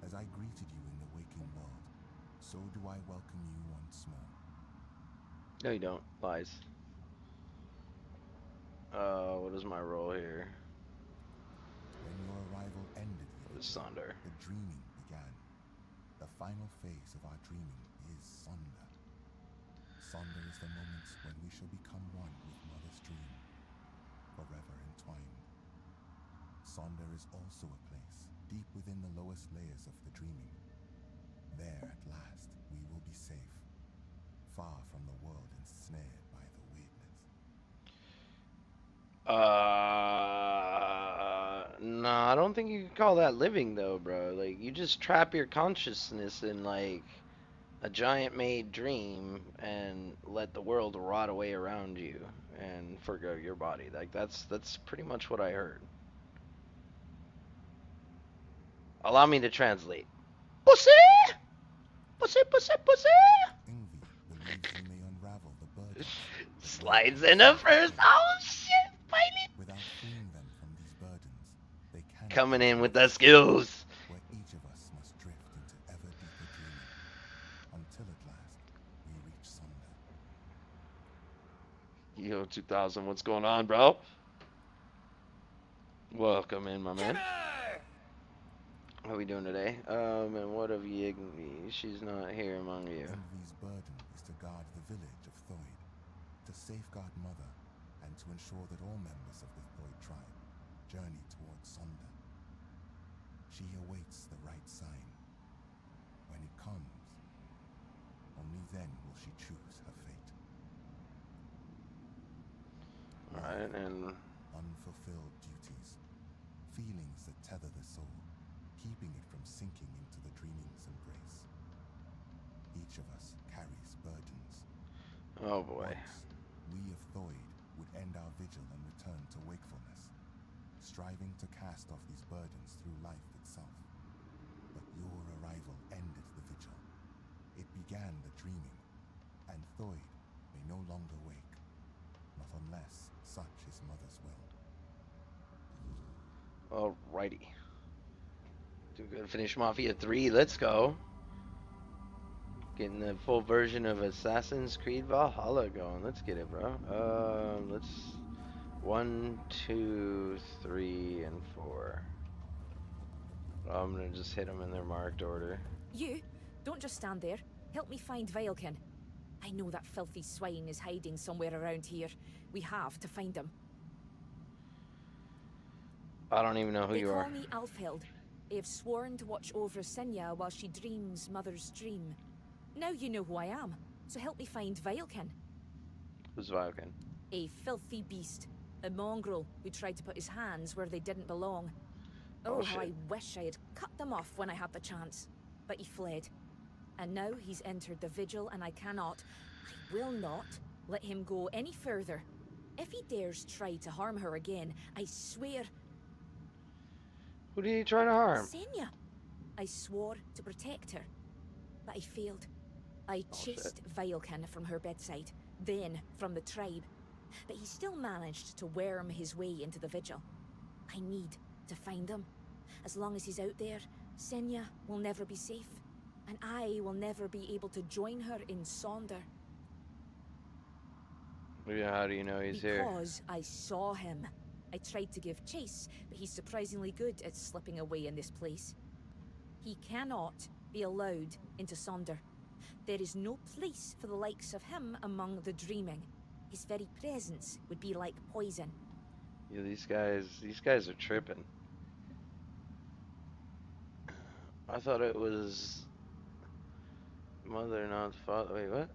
As I greeted you in the waking world, so do I welcome you once more. No, you don't. Lies. What is my role here? When your arrival ended What with is Sonder? the dreaming began. The final phase of our dreaming is Sonder. Sonder is the moment when we shall become one with Mother's dream, forever entwined. Sonder is also a place deep within the lowest layers of the dreaming. There at last we will be safe, far from the world ensnared by the weirdness. No, I don't think you can call that living though, bro. Like, you just trap your consciousness in like a giant made dream and let the world rot away around you and forgo your body. Like, that's pretty much what I heard. Allow me to translate. Pussy! Pussy, pussy, pussy! Ingvi believes you may unravel the burdens that Slides weigh in the us first. down. Oh shit, finally! Without freeing them from these burdens, they cannot Coming in with reach the skills. where each of us must drift into ever deeper dreaming, until at last we reach Sonder. Yo, 2000, what's going on, bro? Welcome in, my man. How we doing today? And what of Yigby? She's not here among you. Ingvi's burden is to guard the village of Thoid, to safeguard Mother, and to ensure that all members of the Thoid tribe journey towards Sonder. She awaits the right sign. When it comes, only then will she choose her fate. Alright, and Unfulfilled duties, feelings that tether the soul, keeping it from sinking into the dreaming's embrace. Each of us carries burdens. oh boy. Once, we of Thoid would end our vigil and return to wakefulness, striving to cast off these burdens through life itself. But your arrival ended the vigil. It began the dreaming, and Thoid may no longer wake, not unless such is Mother's will. Alrighty. Do we go to finish Mafia 3? Let's go. Getting the full version of Assassin's Creed Valhalla going. Let's get it, bro. Let's 1, 2, 3, and 4. I'm gonna just hit them in their marked order. You, don't just stand there. Help me find Vilekin. I know that filthy swine is hiding somewhere around here. We have to find him. I don't even know who They you call are. me Alfhild. I have sworn to watch over Sinja while she dreams Mother's dream. Now you know who I am, so help me find Vilekin. Who's Vilekin? A filthy beast. A mongrel who tried to put his hands where they didn't belong. Oh, How I shit. wish I had cut them off when I had the chance. But he fled. And now he's entered the vigil and I cannot, I will not, let him go any further. If he dares try to harm her again, I swear... Who did he try to harm? Senya! I swore to protect her, but I failed. I chased Vilekin from her bedside, then from the tribe. But he still managed to worm his way into the vigil. I need to find him. As long as he's out there, Senya will never be safe, and I will never be able to join her in Sonder. Yeah, how do you know he's here? Because I saw him. I tried to give chase, but he's surprisingly good at slipping away in this place. He cannot be allowed into Sonder. There is no place for the likes of him among the dreaming. His very presence would be like poison. Yeah, these guys are tripping. I thought it was mother, not father. Wait, what?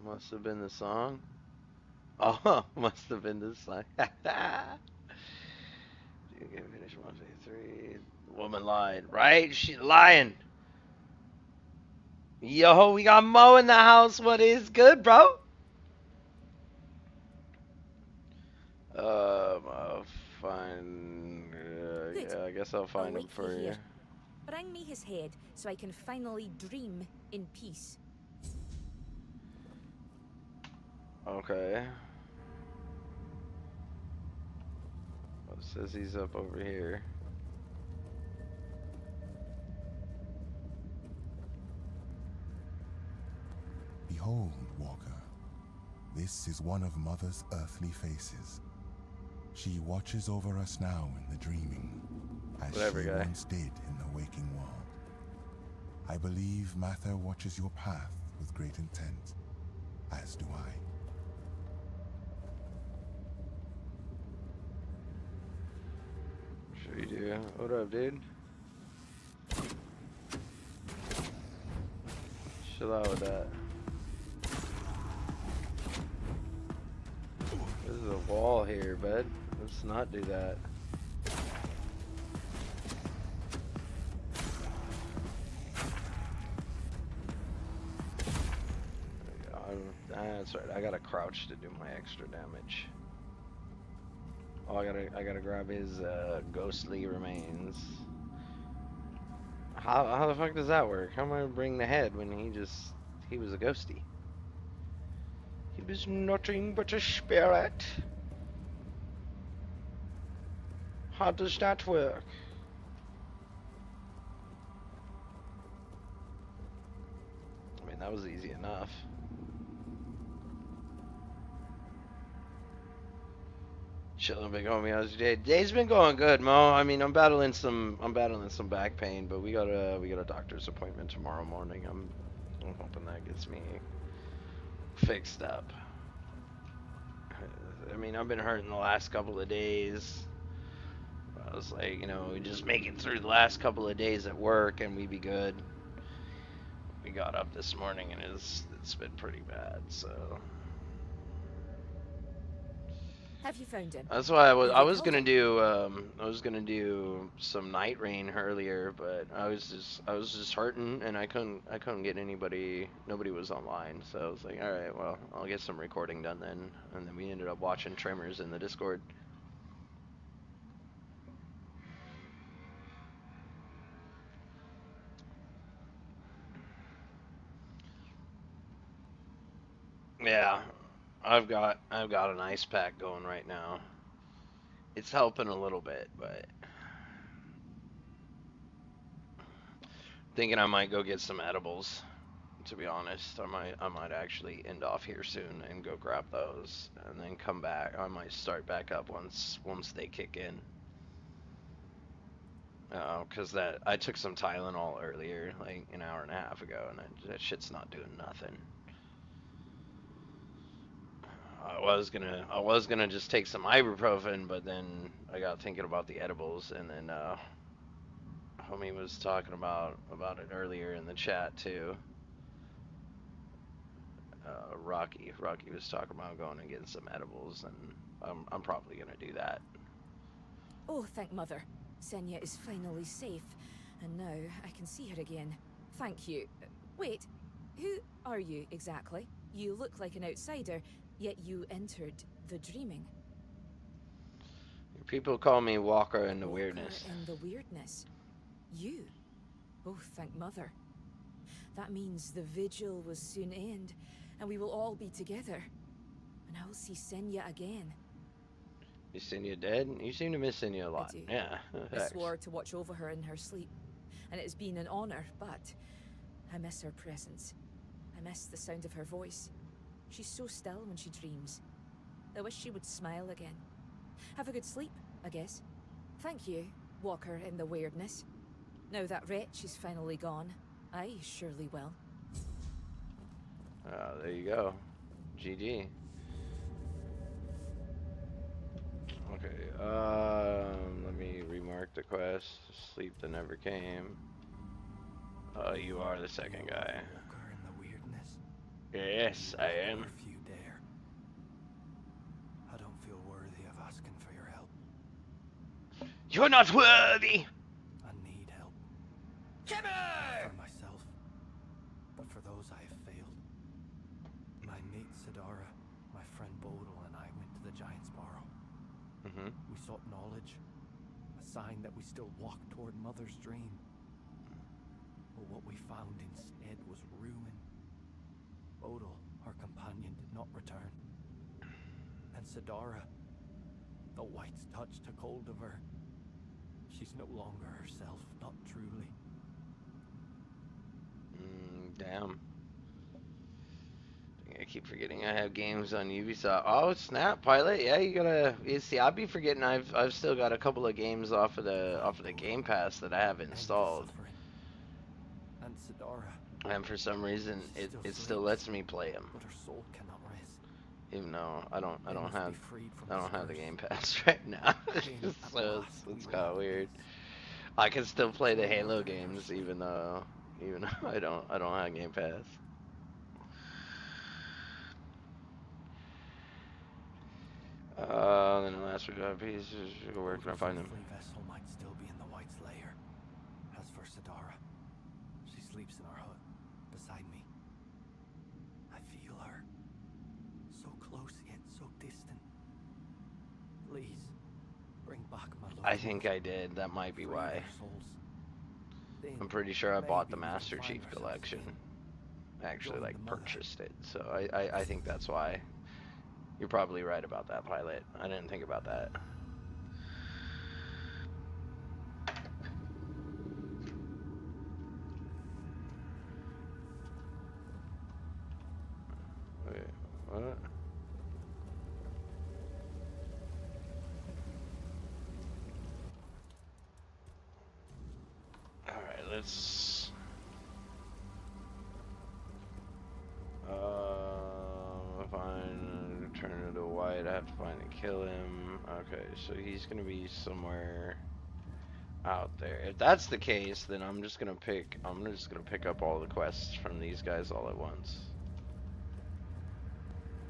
Must have been the song. Oh, must have been the song. You can finish 1, 2, 3. The woman lied, right? She lying. Yo, we got Mo in the house. What is good, bro? I'll find. Yeah, I guess I'll find him wait for you. here. Bring me his head so I can finally dream in peace. Okay. Well, it says he's up over here. Behold, Walker. This is one of Mother's earthly faces. She watches over us now in the dreaming, as Whatever, she guy. once did in the waking world. I believe Mather watches your path with great intent, as do I. Sure you do. What up, dude? Chill out with that. There's a wall here, bud. Let's not do that. That's right. I gotta crouch to do my extra damage. Oh, I gotta grab his ghostly remains. How the fuck does that work? How am I gonna bring the head when he was a ghosty? He was nothing but a spirit. How does that work? I mean, that was easy enough. Chilling, big homie. How's your day? Day's been going good, Mo. I mean, I'm battling some back pain, but we got a doctor's appointment tomorrow morning. I'm hoping that gets me fixed up. I mean, I've been hurting the last couple of days. I was like, you know, we just make it through the last couple of days at work and we be good. We got up this morning and it's been pretty bad, so. Have you found him? That's why I was gonna do some night rain earlier, but I was just hurting and I couldn't get nobody was online, so I was like, all right, well, I'll get some recording done then, and then we ended up watching Tremors in the Discord. Yeah, I've got an ice pack going right now. It's helping a little bit, but thinking I might go get some edibles. To be honest, I might actually end off here soon and go grab those, and then come back. I might start back up once they kick in. Cause I took some Tylenol earlier, like an hour and a half ago, and that shit's not doing nothing. I was gonna just take some ibuprofen, but then I got thinking about the edibles, and then homie was talking about it earlier in the chat too. Rocky was talking about going and getting some edibles, and I'm probably gonna do that. Oh, thank Mother. Senya is finally safe, and now I can see her again. Thank you. Wait, Who are you exactly? You look like an outsider, yet you entered the dreaming. People call me Walker in the Walker Weirdness. in the weirdness. You. Oh, thank Mother. That means the vigil will soon end, and we will all be together. And I'll see Senya again. You Senya dead? You seem to miss Senya a lot. do. Yeah. I Facts. swore to watch over her in her sleep, and it has been an honor, but I miss her presence. I miss the sound of her voice. She's so still when she dreams. I wish she would smile again. Have a good sleep, I guess. Thank you, Walker in the Weirdness. Now that wretch is finally gone, I surely will. There you go. GG. Okay, let me remark the quest. Sleep that never came. You are the second guy. Walker in the weirdness. Yes, I am. If you dare. I don't feel worthy of asking for your help. You're not worthy! I need help. Come Not for myself, but for those I have failed. My mate Sidara, my friend Bodil, and I went to the Giant's Barrow. We sought knowledge, a sign that we still walked toward Mother's dream. But what we found instead was ruin. Bodil, our companion, did not return. And Sidara, the White's touch took hold of her. She's no longer herself, not truly. Damn. I keep forgetting I have games on Ubisoft. Oh snap, Pilot! Yeah, you gotta. You see, I'd be forgetting I've still got a couple of games off of the Game Pass that I have installed. And Sidara. And for some reason, it still lets me play them, But her soul cannot rest. even though I don't must have be freed from I don't this have the curse. Game Pass right now. Then at So last we it's will kind of have weird. peace. I can still play the Join Halo Mother in her games, sleep. even though I don't have Game Pass. Then the last we got pieces. Where can I find them? Bodil's vessel might still be in the White's lair. As for Sidara, she sleeps in our hut, beside me. I feel her. So close yet so distant. Please, bring back my love. I think I did. That might be why. I'm pretty sure I bought the Master Chief Collection. Actually, like, purchased it. So I think that's why. You're probably right about that, Pilot. I didn't think about that. Wait, what? Alright, let's... Fine, turn it to white. I have to find and kill him. Okay, so he's gonna be somewhere out there. If that's the case, then I'm just gonna pick up all the quests from these guys all at once.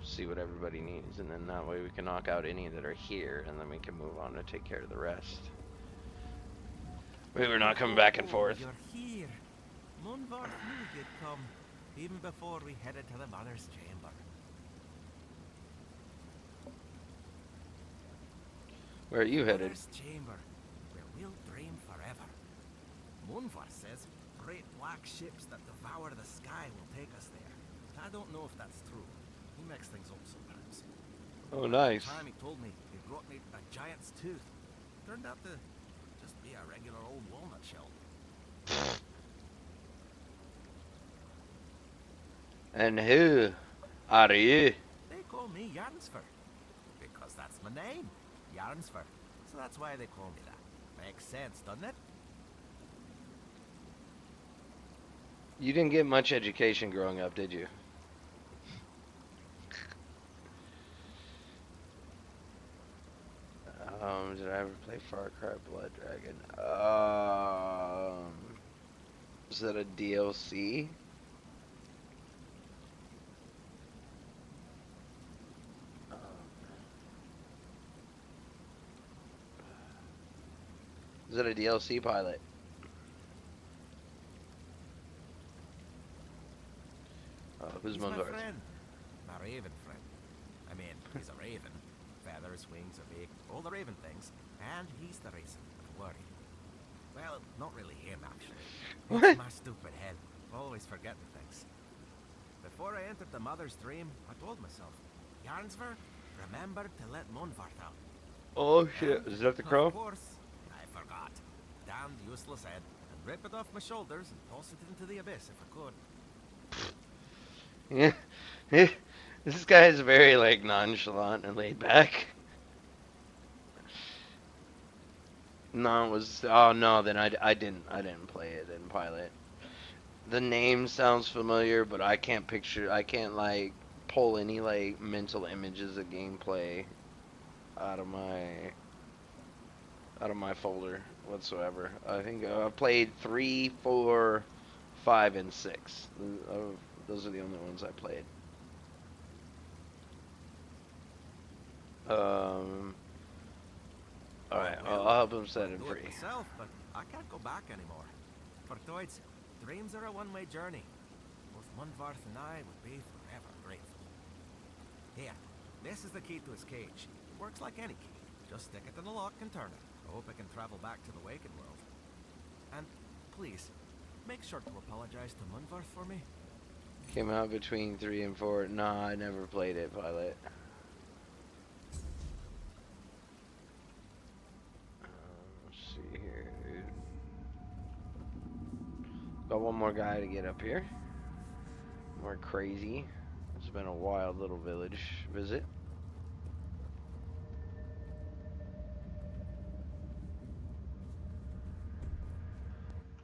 See what everybody needs, and then that way we can knock out any that are here, and then we can move on to take care of the rest. We were not coming back and forth. You're here. Munvar knew you'd come, even before we headed to the mother's chamber. Where are you headed? Mother's chamber, where we'll dream forever. Munvar says great black ships that devour the sky will take us there. I don't know if that's true. He makes things up sometimes. Oh, nice. The time he told me he brought me a giant's tooth. Turned out to just be a regular old walnut shell. And who are you? They call me Yarnsford, because that's my name, Yarnsford. So that's why they call me that. Makes sense, doesn't it? You didn't get much education growing up, did you? Did I ever play Far Cry Blood Dragon? Is that a DLC? Is it a DLC, Pilot? Who's He's my Munvarth? friend. My raven friend. I mean, he's a raven. Feathers, wings, a beak, all the raven things. And he's the reason I worry. Well, not really him, actually. What? It's my stupid head. Always forgetting things. Before I entered the mother's dream, I told myself, Yarnsver, remember to let Munvarth out. Oh shit, is that the crow? Of course, I forgot. Damned useless head. I'd rip it off my shoulders and toss it into the abyss if I could. Yeah. This guy is very like nonchalant and laid back. No, it was oh no, then I didn't play it in pilot. The name sounds familiar, but I can't like pull any like mental images of gameplay out of my folder whatsoever. I think I played 3, 4, 5, and 6. Those are the only ones I played. Alright, I'll help him set it Do free. myself, but I can't go back anymore. For Toids, dreams are a one-way journey. Both Munvarth and I would be forever grateful. Here, this is the key to his cage. It works like any key. Just stick it in the lock and turn it. I hope I can travel back to the Waken world. And please, make sure to apologize to Munvarth for me. Came out between 3 and 4. Nah, I never played it, pilot. Let's see here, dude. Got one more guy to get up here. More crazy. It's been a wild little village visit.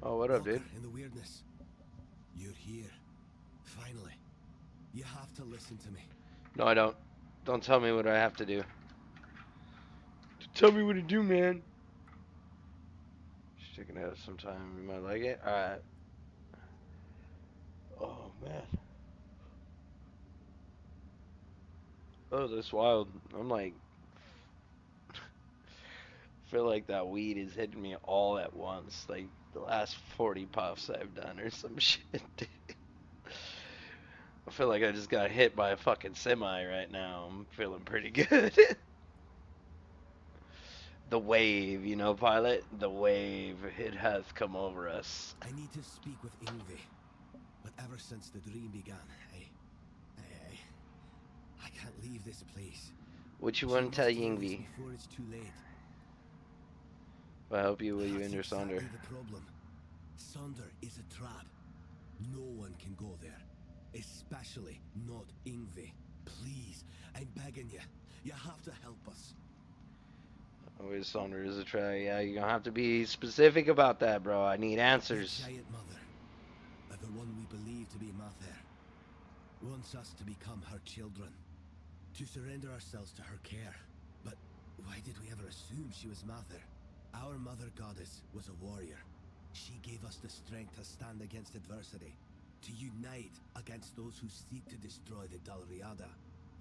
Oh, what up, dude? Walker, in the weirdness. You're here. Finally. You have to listen to me. No, I don't. Don't tell me what I have to do. Tell me what to do, man. Just taking out some time. You might like it. Alright. Oh, man. Oh, that's wild. I'm like... feel like that weed is hitting me all at once. Like, the last 40 puffs I've done or some shit, dude. I feel like I just got hit by a fucking semi right now. I'm feeling pretty good. The wave, you know, pilot? The wave, it hath come over us. I need to speak with Ingvi. But ever since the dream began, I can't leave this place. What you She want to tell must hear this Yingvi? before it's too late. If I help you, will you That's enter exactly Sonder? the problem. Sonder is a trap. No one can go there. Especially not Ingvi. Please, I'm begging you. You have to help us. Always Sonder is a try. Yeah, you're gonna have to be specific about that, bro. I need The answers. giant mother, the one we believe to be Mather, wants us to become her children. To surrender ourselves to her care. But why did we ever assume she was Mather? Our mother goddess was a warrior. She gave us the strength to stand against adversity, to unite against those who seek to destroy the Dalriada.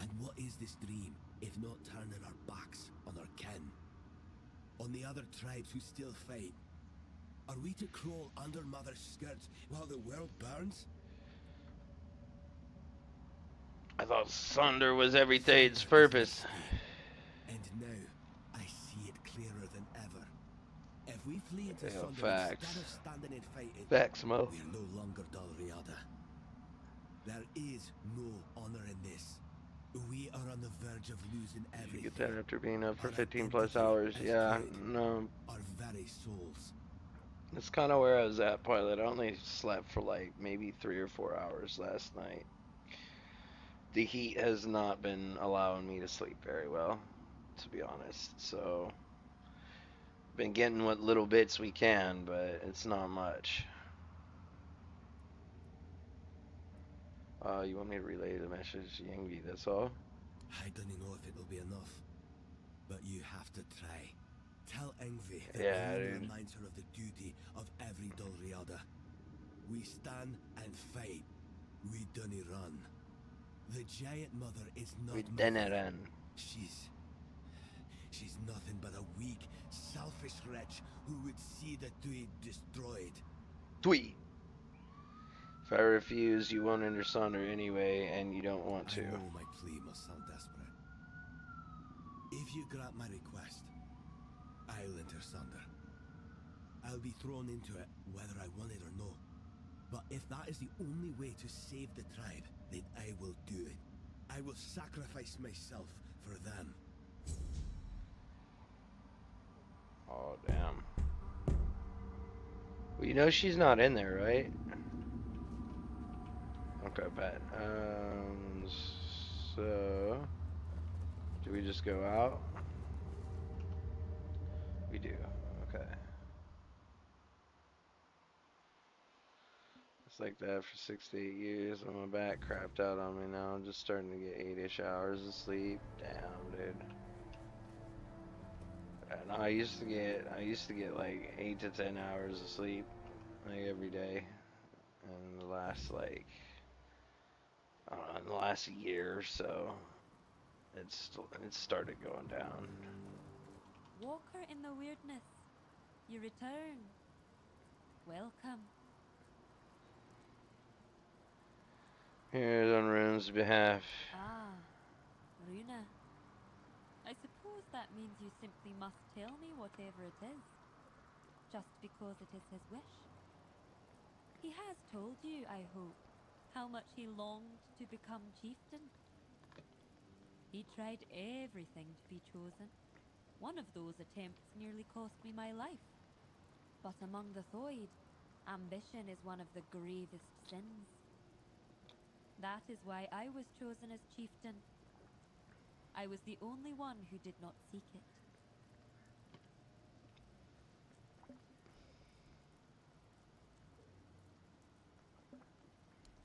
And what is this dream, if not turning our backs on our kin? On the other tribes who still fight? Are we to crawl under Mother's skirts while the world burns? I thought Sonder was everything's purpose. And now, I see it clearer than ever. If we flee into Yeah, Sunder facts. instead of standing and fighting, Facts, Mo. we're no longer Dalriada. There is no honor in this. We are on the verge of losing You everything. get that after being up for Our 15 plus identity hours. as Yeah, pride, no. our very souls. That's kind of where I was at, pilot. I only slept for like maybe 3 or 4 hours last night. The heat has not been allowing me to sleep very well, to be honest. So, been getting what little bits we can, but it's not much. You want me to relay the message to Yingvi, that's all? I don't know if it'll be enough, but you have to try. Tell Ingvi that Yeah, Elena dude. reminds her of the duty of every Dalriada. We stand and fight. We dunny run. The giant mother is not We Mother. done run. She's nothing but a weak, selfish wretch who would see the Tweed destroyed. Tweet. If I refuse, you won't enter Sonder anyway, and you don't want I to. know my plea must sound desperate. If you grant my request, I'll enter Sunder. I'll be thrown into it whether I want it or no. But if that is the only way to save the tribe, then I will do it. I will sacrifice myself for them. Oh, damn. Well, you know she's not in there, right? Okay, bet. So... Do we just go out? We do. Okay. It's like that for 6 to 8 years. My back crapped out on me now. I'm just starting to get 8-ish hours of sleep. Damn, dude. And I used to get like 8 to 10 hours of sleep like every day. And the last like I don't know, in the last year or so, it's started going down. Walker in the weirdness. You return. Welcome. Here's on Rune's behalf. Ah, Runa. I suppose that means you simply must tell me whatever it is, just because it is his wish. He has told you, I hope, how much he longed to become chieftain. He tried everything to be chosen. One of those attempts nearly cost me my life. But among the Thoid, ambition is one of the gravest sins. That is why I was chosen as chieftain. I was the only one who did not seek it.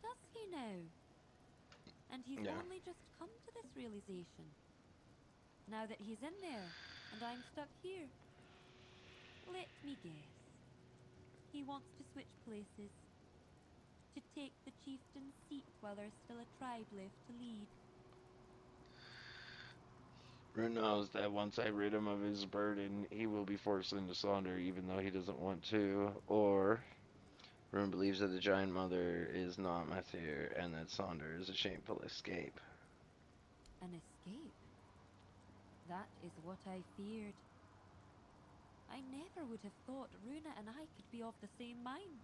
Does he now? And he's Yeah. only just come to this realization. Now that he's in there, and I'm stuck here. Let me guess. He wants to switch places. To take the chieftain's seat while there's still a tribe left to lead. Rune knows that once I rid him of his burden, he will be forced into Sonder even though he doesn't want to. Or Rune believes that the Giant Mother is not Mathir and that Sonder is a shameful escape. An escape? That is what I feared. I never would have thought Runa and I could be of the same mind.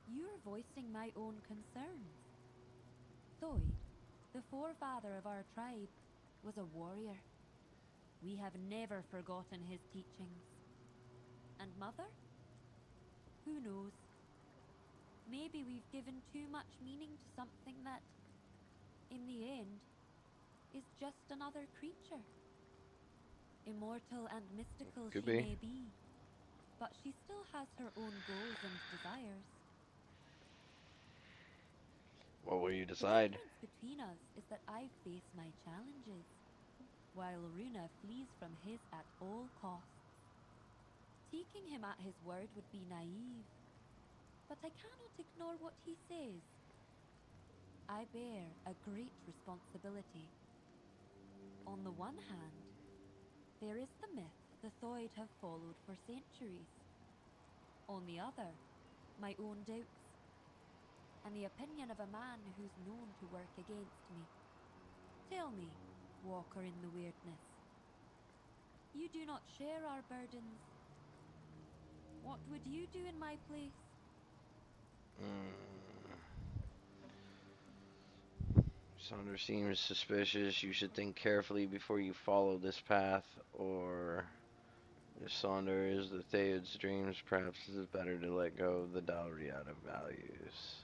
You're voicing my own concerns. Thoid, the forefather of our tribe, was a warrior. We have never forgotten his teachings. And Mother? Who knows? Maybe we've given too much meaning to something that, in the end, is just another creature. Immortal and mystical Could she be. may be, but she still has her own goals and desires. What will you The decide? difference between us is that I face my challenges, while Runa flees from his at all costs. Taking him at his word would be naive, but I cannot ignore what he says. I bear a great responsibility. On the one hand, there is the myth the Thoid have followed for centuries. On the other, my own doubts, and the opinion of a man who's known to work against me. Tell me, Walker in the Weirdness, you do not share our burdens. What would you do in my place? Sonder seems suspicious. You should think carefully before you follow this path. Or, if Sonder is the Theod's dreams, perhaps it is better to let go of the dowry out of values.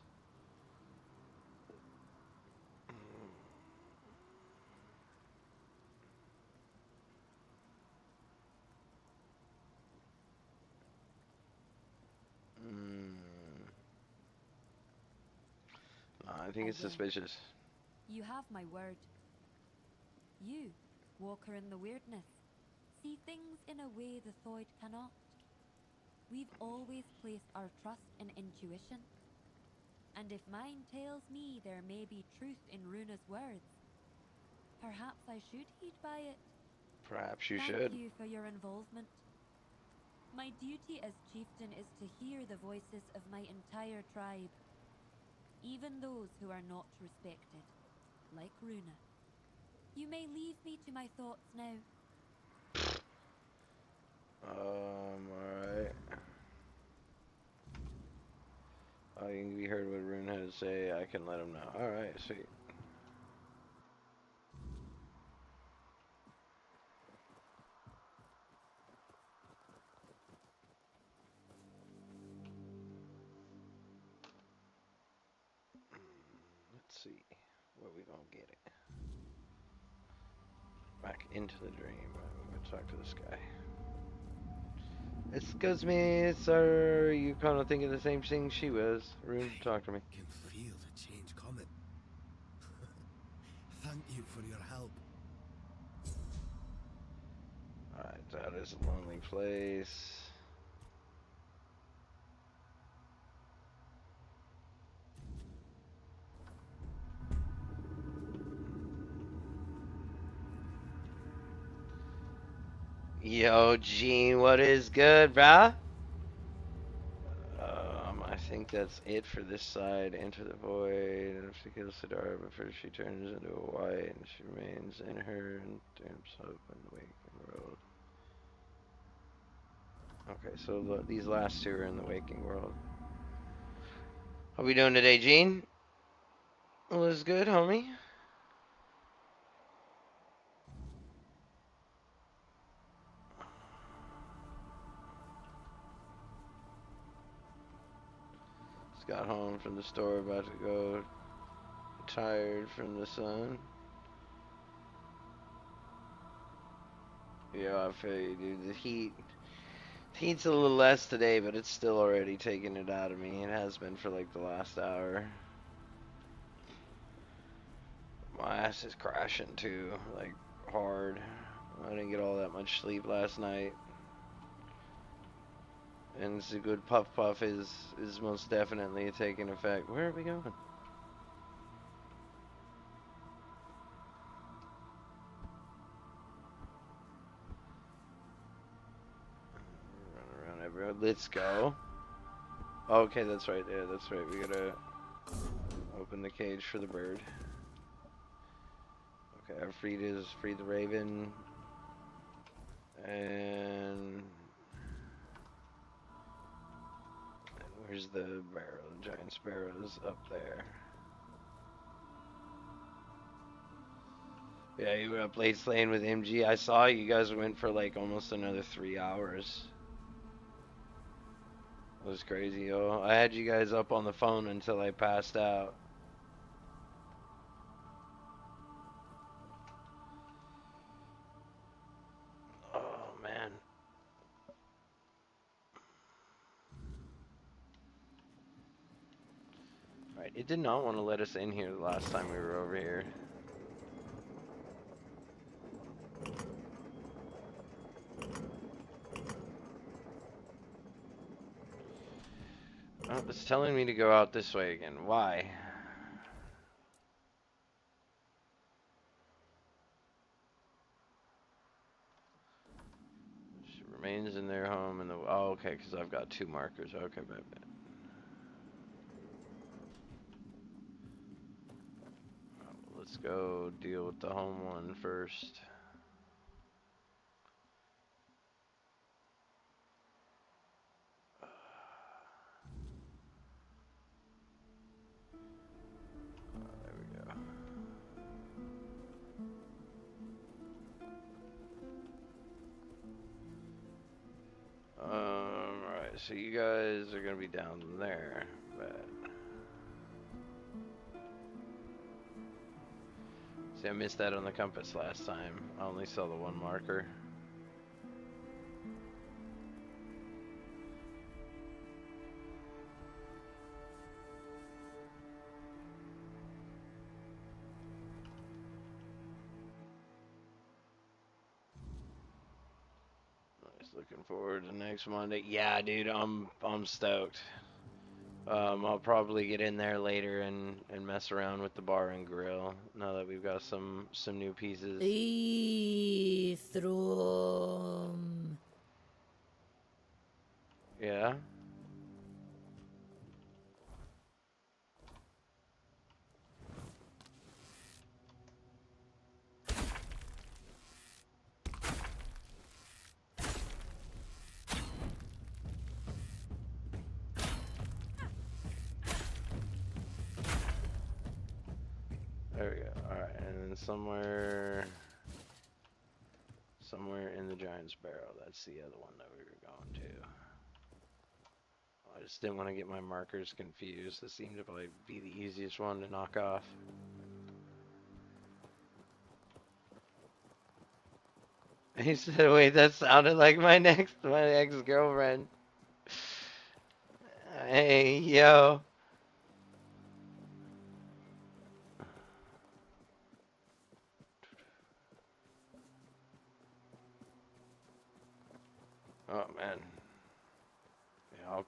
I think it's I will. suspicious. You have my word. You, Walker in the Weirdness, see things in a way the Thoid cannot. We've always placed our trust in intuition. And if mine tells me there may be truth in Runa's words, perhaps I should heed by it. Perhaps you Thank should. you for your involvement. My duty as chieftain is to hear the voices of my entire tribe. even those who are not respected, like Runa. You may leave me to my thoughts now. Alright. Oh, you heard what Rune had to say. I can let him know. Alright, sweet. Let's see. Where we gonna get it? Back into the dream. I'm gonna talk to this guy. Excuse me, sir. You kind of thinking the same thing she was. Rune, talk to me. I can feel the change coming. Thank you for your help. Alright, that is a lonely place. Yo, Gene, what is good, brah? I think that's it for this side. Enter the void. And if she kills Sidara before she turns into a white, and she remains in her and turns up in the waking world. Okay, so these last two are in the waking world. How we doing today, Gene? All is good, homie. Just got home from the store, about to go. Tired from the sun. Yeah, I feel you, dude. The heat's a little less today, but it's still already taking it out of me. It has been for like the last hour. My ass is crashing too, like hard. I didn't get all that much sleep last night. And the good puff puff is most definitely taking effect. Where are we going? Run around everywhere. Let's go. Okay, that's right there. That's right. We gotta open the cage for the bird. Okay, our free the raven. And where's the barrel? The giant sparrow's up there. Yeah, you were up late slaying with MG. I saw you guys went for like almost another 3 hours. It was crazy, yo. I had you guys up on the phone until I passed out. Oh, man. Alright, it did not want to let us in here the last time we were over here. Oh, it's telling me to go out this way again. Why? She remains in their home in the... Oh, okay, because I've got 2 markers. Okay, bad. Let's go deal with the home one first. There we go. Alright, so you guys are gonna be down there, but... See, I missed that on the compass last time. I only saw the 1 marker. Just looking forward to next Monday. Yeah, dude, I'm stoked. I'll probably get in there later and mess around with the bar and grill now that we've got some new pieces. Thrum. Yeah. then somewhere in the Giant's Barrow. That's the other one that we were going to. I just didn't want to get my markers confused. This seemed to probably be the easiest one to knock off. He said, wait, that sounded like my ex-girlfriend. Hey, yo. Oh, man. Yeah,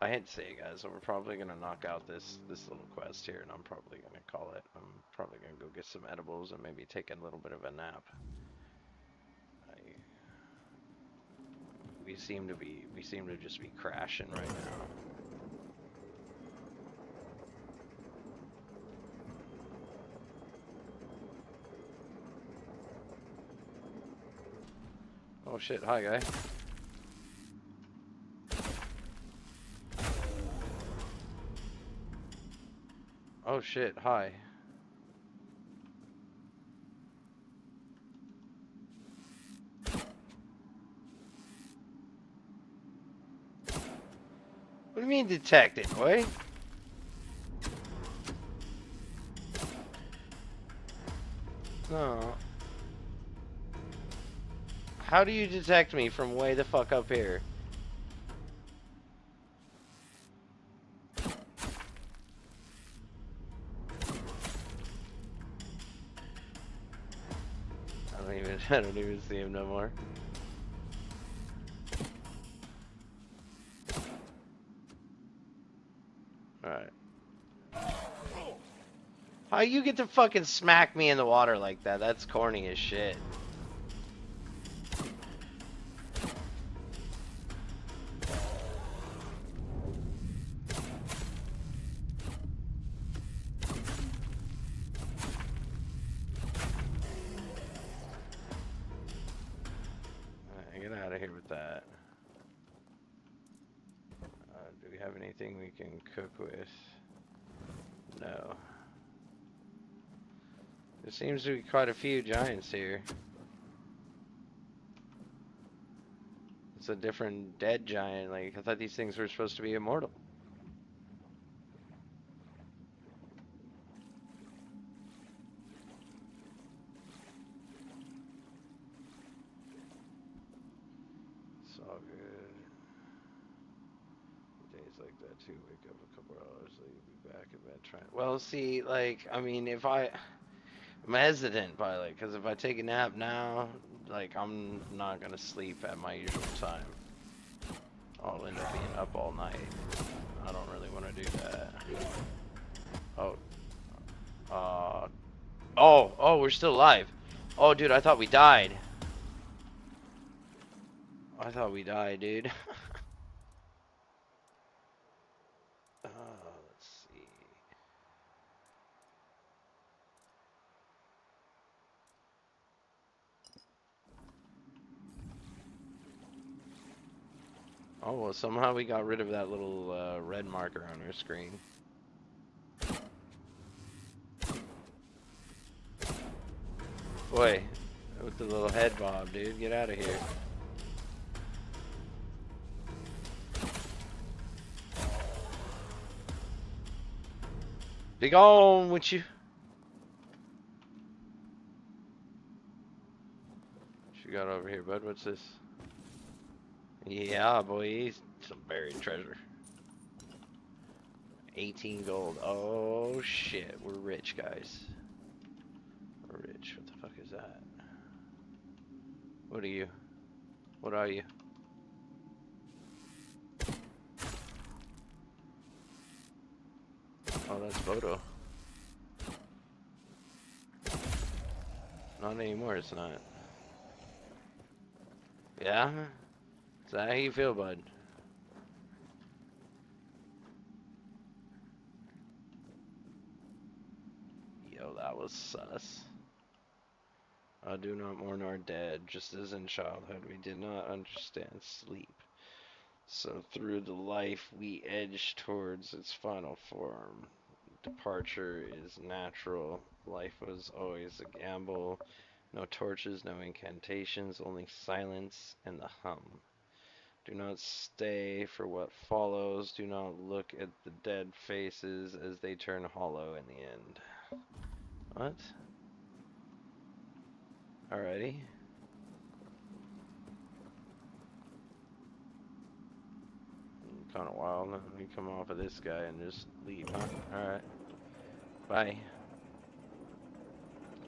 I hate to say it, guys, so we're probably gonna knock out this little quest here, and I'm probably gonna call it. I'm probably gonna go get some edibles and maybe take a little bit of a nap. We seem to just be crashing right now. Oh shit, hi guy. Oh shit, hi. What do you mean detected, boy? No. How do you detect me from way the fuck up here? I don't even see him no more. Alright. How you get to fucking smack me in the water like that? That's corny as shit. Get out of here with that. Do we have anything we can cook with? No. There seems to be quite a few giants here. It's a different dead giant. Like, I thought these things were supposed to be immortal. It's all good. Days like that too. Wake up a couple hours later, you'll be back in bed trying. Well, see, like, I mean, I'm hesitant by like, because if I take a nap now, like, I'm not gonna sleep at my usual time. I'll end up being up all night. I don't really want to do that. Oh, we're still alive. Oh, dude, I thought we died. I thought we died, dude. Let's see. Oh, well, somehow we got rid of that little red marker on our screen. Boy, with the little head bob, dude. Get out of here. Be gone with you. What you got over here, bud? What's this? Yeah, boy. Some buried treasure. 18 gold. Oh, shit. We're rich, guys. We're rich. What the fuck is that? What are you? What are you? Oh, that's Bodo. Not anymore, it's not. Yeah? Is that how you feel, bud? Yo, that was sus. I do not mourn our dead, just as in childhood we did not understand sleep. So through the life we edge towards its final form. Departure is natural, Life was always a gamble. No torches, no incantations, only silence and the hum. Do not stay for what follows. Do not look at the dead faces as they turn hollow in the end. What? Alrighty. Kind of wild. Let me come off of this guy and just leave, huh? Alright. Bye.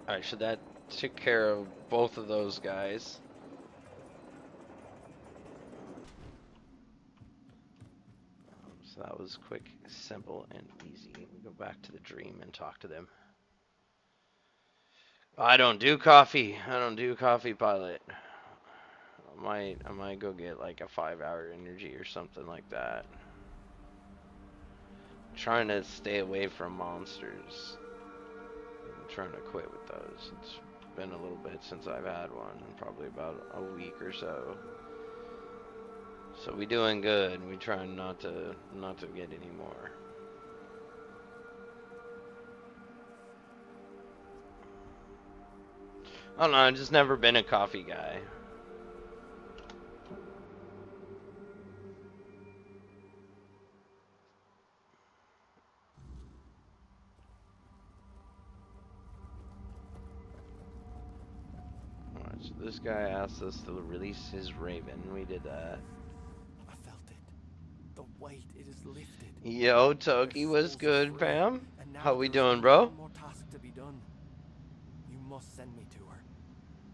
Alright, so that took care of both of those guys. So that was quick, simple, and easy. We go back to the dream and talk to them. I don't do coffee. I don't do coffee, pilot. I might go get like a 5-hour energy or something like that. I'm trying to stay away from monsters. I'm trying to quit with those. It's been a little bit since I've had one, probably about a week or so. So we doing good. We trying not to get any more. I don't know. I've just never been a coffee guy. Alright, so this guy asked us to release his raven. We did that. I felt it. The weight, it is lifted. Yo, Toki, Their what's souls are good, free, fam? and now How we there is doing, only bro? one more task to be done. You must send me to her.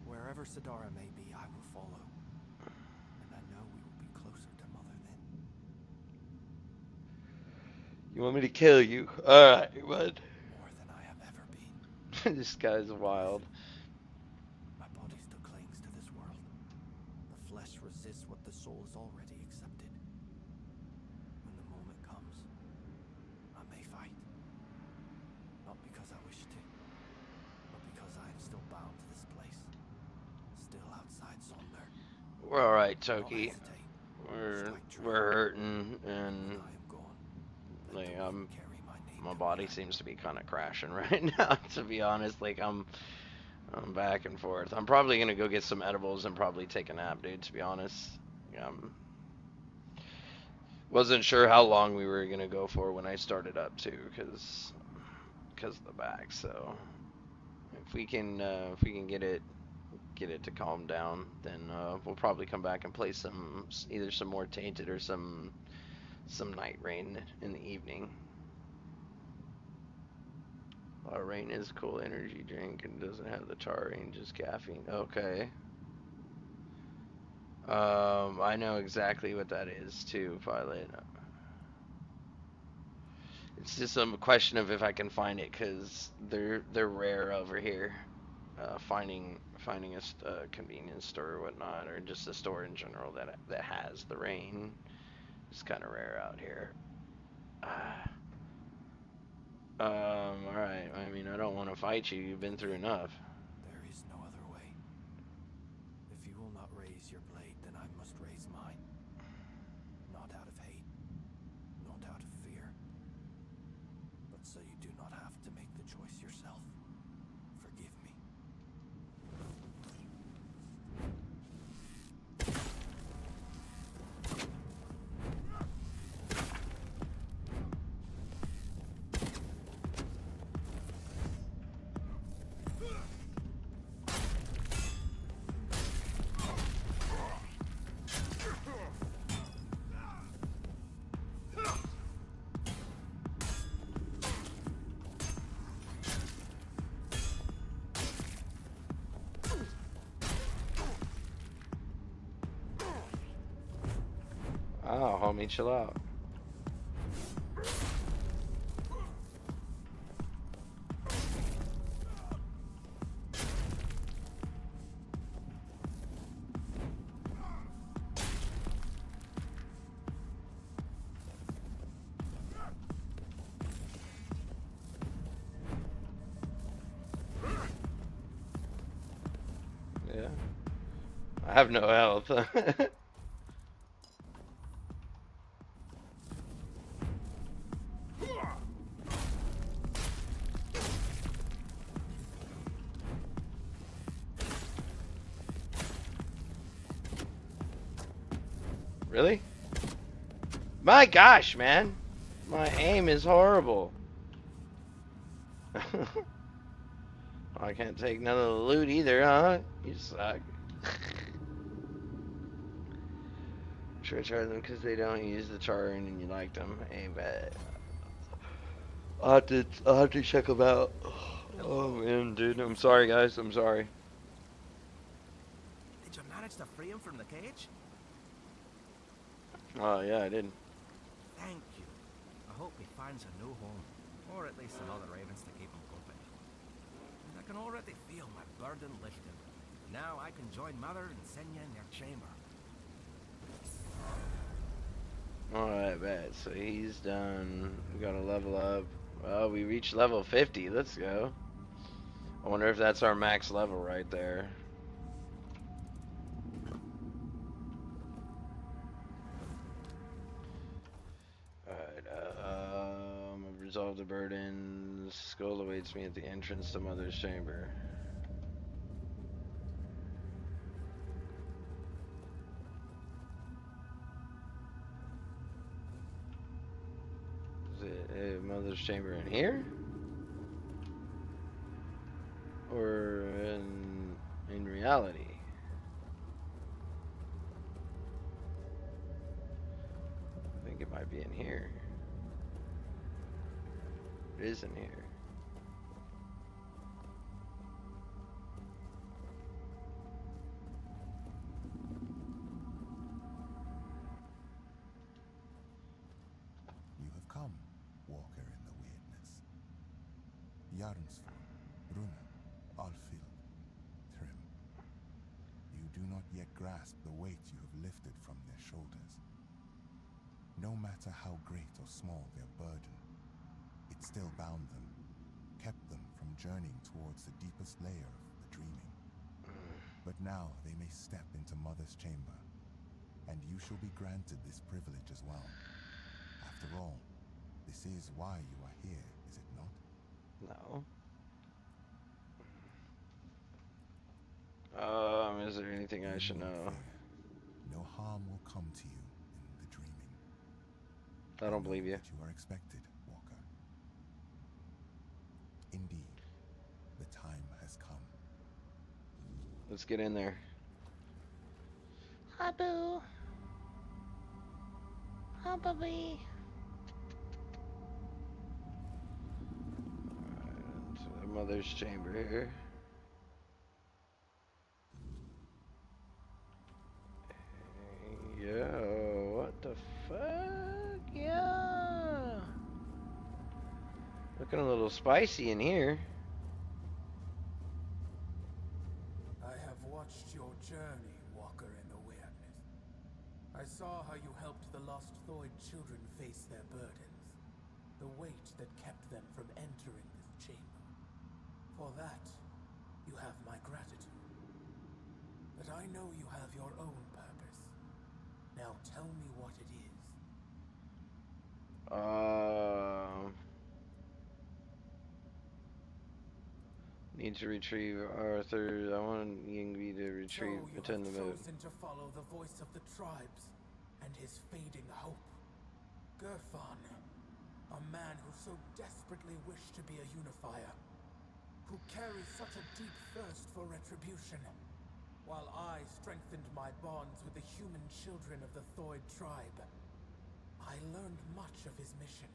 Wherever Sidara may be, I will follow. And I know we will be closer to Mother then. You want me to kill you? Alright, bud. More than I have ever been. This guy's wild. My body still clings to this world. The flesh resists what the soul has already accepted. When the moment comes, I may fight. Not because I wish to, but because I am still bound to this place. Still outside Sonder. We're alright, Not Toki. hesitate. We're Strike true. hurting, When and I am gone, let like the wind carry my name my to body man. seems to be kind of crashing right now. To be honest, like I'm back and forth. I'm probably gonna go get some edibles and probably take a nap, dude. To be honest, wasn't sure how long we were gonna go for when I started up too, because of the back. So if we can get it to calm down, then we'll probably come back and play either some more Tainted or some Night Rain in the evening. Rain is a cool energy drink and doesn't have the tar range, just caffeine. Okay. I know exactly what that is too, pilot. It's just a question of if I can find it, because they're rare over here. Finding a convenience store or whatnot, or just a store in general that has the rain, is kind of rare out here. Alright. I mean, I don't want to fight you. You've been through enough. There is no other way. If you will not raise your blade, then I must raise mine. Not out of hate, not out of fear, but so you do not have to make the choice yourself. Forgive me. Oh, homie, chill out. Yeah. I have no health. Really? My gosh, man. My aim is horrible. I can't take none of the loot either, huh? You suck. Sure, charge them because they don't use the charter and you like them. Hey, but I'll have to check them out. Oh man, dude, I'm sorry, guys. I'm sorry. Did you manage to free him from the cage? Oh yeah, I did. Thank you. I hope he finds a new home, or at least some other ravens to keep him company. And I can already feel my burden lifting. Now I can join Mother and Senya in their chamber. Alright, bet. So he's done. We gotta level up. Well, we reached level 50. Let's go. I wonder if that's our max level right there. Alright, resolve the burdens. Skull awaits me at the entrance to Mother's chamber. Is it Mother's chamber in here? Or in reality? I think it might be in here. It is in here. You have come, walker in the weirdness. Jarnsford, Runa, Alfhild, Trim. You do not yet grasp the weight you have lifted from their shoulders. No matter how great or small their burden, it still bound them, kept them from journeying towards the deepest layer of the dreaming. But now they may step into Mother's chamber, and you shall be granted this privilege as well. After all, this is why you are here, is it not? No. Is there anything I should know? No harm will come to you in the dreaming. I don't believe you. That you are expected, Walker. Indeed, the time has come. Let's get in there. Hi, Boo. Hi, Bubby. Alright, into the Mother's chamber here. Yo, what the fuck? Yeah. Looking a little spicy in here. I have watched your journey, Walker in the Weirdness. I saw how you helped the lost Thoid children face their burdens, the weight that kept them from entering this chamber. For that, you have my gratitude. But I know you have your own purpose. Now tell me what it is. Need to retrieve Arthur. I want Yingvi to retrieve, So you attend the have move. chosen to follow the voice of the tribes and his fading hope. Gerfan, a man who so desperately wished to be a unifier, who carries such a deep thirst for retribution, while I strengthened my bonds with the human children of the Thoid tribe. I learned much of his mission.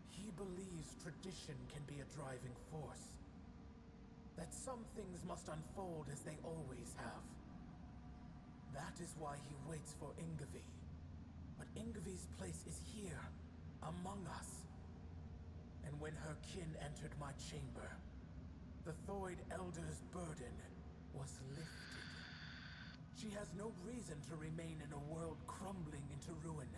He believes tradition can be a driving force. That some things must unfold as they always have. That is why he waits for Ingvi. But Ingvi's place is here, among us. And when her kin entered my chamber, the Thoid Elder's burden was lifted. She has no reason to remain in a world crumbling into ruin.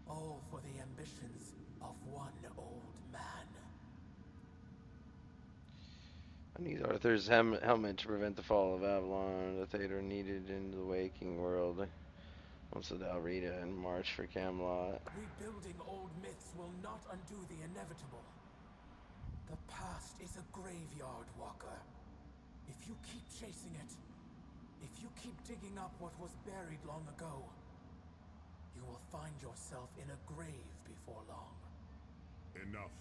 All for the ambitions of one old man. I need Arthur's helmet to prevent the fall of Avalon. The Theater needed in the waking world. Once the Dalrita and march for Camelot. Rebuilding old myths will not undo the inevitable. The past is a graveyard, Walker. If you keep chasing it, if you keep digging up what was buried long ago, you will find yourself in a grave before long. Enough.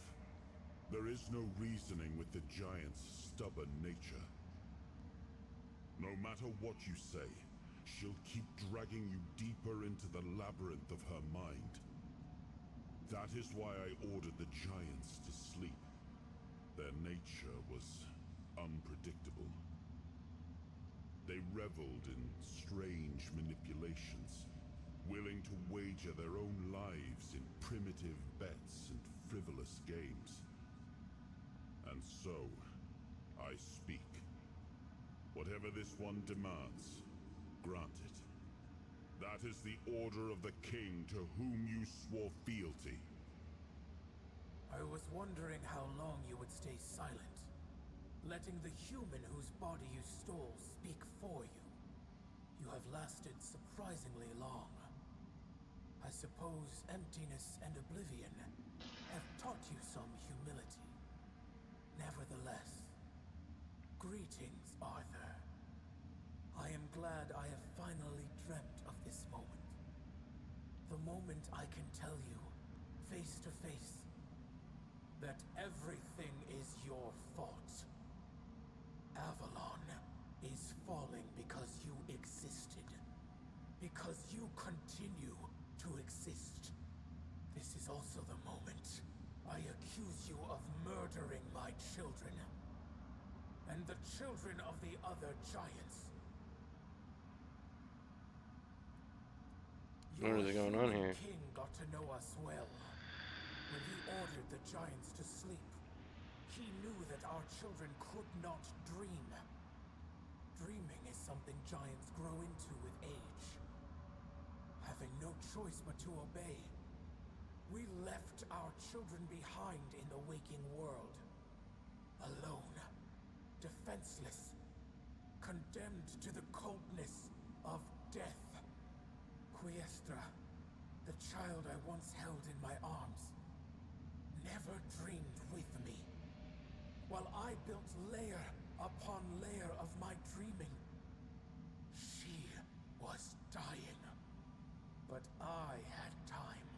There is no reasoning with the giant's stubborn nature. No matter what you say, she'll keep dragging you deeper into the labyrinth of her mind. That is why I ordered the giants to sleep. Their nature was unpredictable. They reveled in strange manipulations, willing to wager their own lives in primitive bets and frivolous games. And so, I speak. Whatever this one demands, grant it. That is the order of the king to whom you swore fealty. I was wondering how long you would stay silent, letting the human whose body you stole speak for you. You have lasted surprisingly long. I suppose emptiness and oblivion have taught you some humility. Nevertheless, greetings, Arthur. I am glad I have finally dreamt of this moment. The moment I can tell you, face to face, that everything is your fault. Avalon is falling because you existed. Because you continue to exist. This is also the moment I accuse you of murdering my children. And the children of the other giants. What is going on here? Your king got to know us well. When he ordered the giants to sleep, he knew that our children could not dream. Dreaming is something giants grow into with age. Having no choice but to obey, we left our children behind in the waking world. Alone, defenseless, condemned to the coldness of death. Quiestra, the child I once held in my arms, never dreamed with me. While I built layer upon layer of my dreaming, she was dying. But I had time.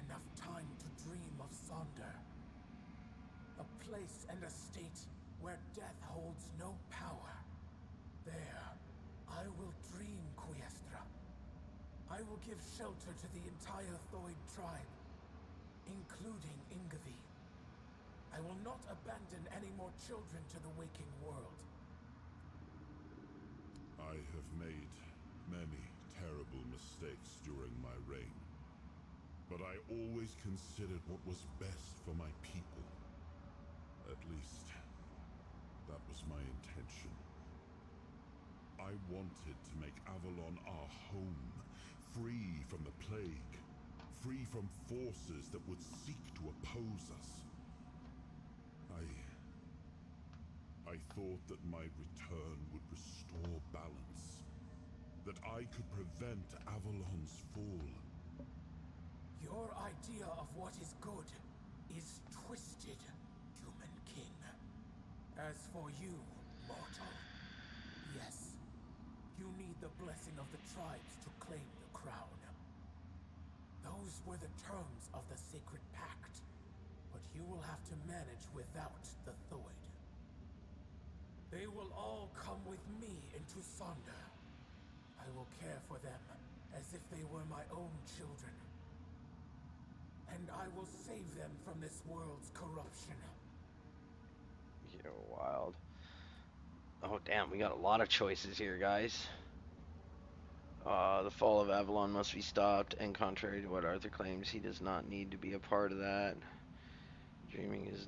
Enough time to dream of Sonder. A place and a state where death holds no power. There, I will dream, Quiestra. I will give shelter to the entire Thoid tribe, including Ingavi. I will not abandon any more children to the waking world. I have made many terrible mistakes during my reign, but I always considered what was best for my people. At least, that was my intention. I wanted to make Avalon our home, free from the plague, free from forces that would seek to oppose us. I thought that my return would restore balance, that I could prevent Avalon's fall. Your idea of what is good is twisted, human king. As for you, mortal, yes, you need the blessing of the tribes to claim the crown. Those were the terms of the sacred pact, but you will have to manage without the Thoid. They will all come with me into Sonder. I will care for them as if they were my own children. And I will save them from this world's corruption. You're wild. Oh damn, we got a lot of choices here, guys. The fall of Avalon must be stopped, and contrary to what Arthur claims, he does not need to be a part of that. Dreaming is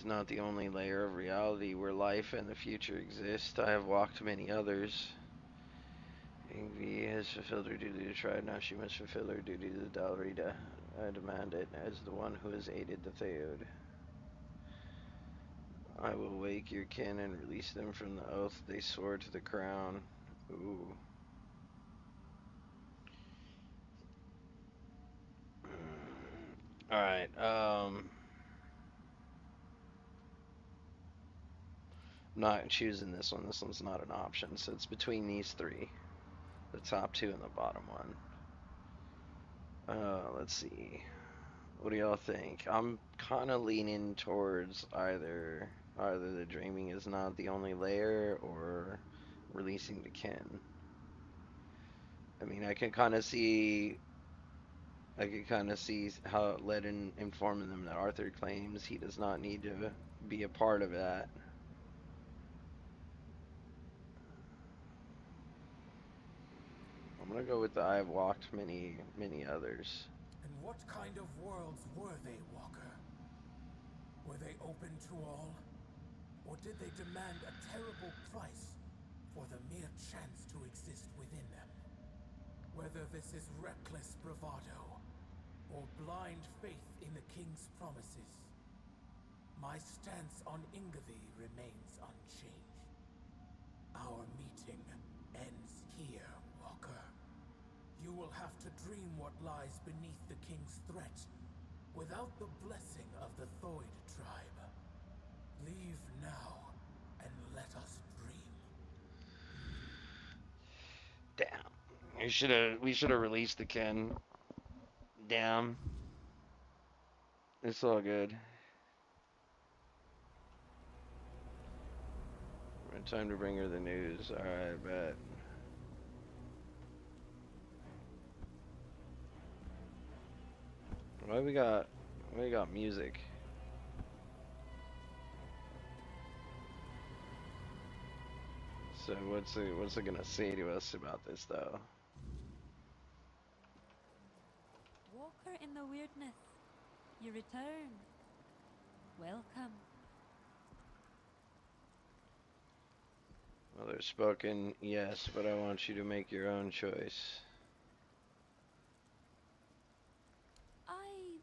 not the only layer of reality where life and the future exist. I have walked many others. Ingvi has fulfilled her duty to tribe. Now she must fulfill her duty to the Dalrita. I demand it as the one who has aided the Theod. I will wake your kin and release them from the oath they swore to the crown. Ooh. Alright, I'm not choosing this one. This one's not an option, so it's between these three. The top two and the bottom one. Let's see. What do y'all think? I'm kind of leaning towards either the dreaming is not the only layer or releasing the kin. I mean, I can kind of see how it led in informing them that Arthur claims he does not need to be a part of that. I'm gonna go with the I've walked many others. And what kind of worlds were they, Walker? Were they open to all? Or did they demand a terrible price for the mere chance to exist within them? Whether this is reckless bravado or blind faith in the king's promises, my stance on Ingothy remains unchanged. Our meeting ends here, Walker. You will have to dream what lies beneath the king's threat without the blessing of the Thoid tribe. Leave now and let us dream. Damn. We should have released the kin. Damn. It's all good. Time to bring her the news. Alright, bet. Why we got music? So what's it gonna say to us about this though? Walker in the weirdness. You return. Welcome. Well, they're spoken, yes, but I want you to make your own choice. I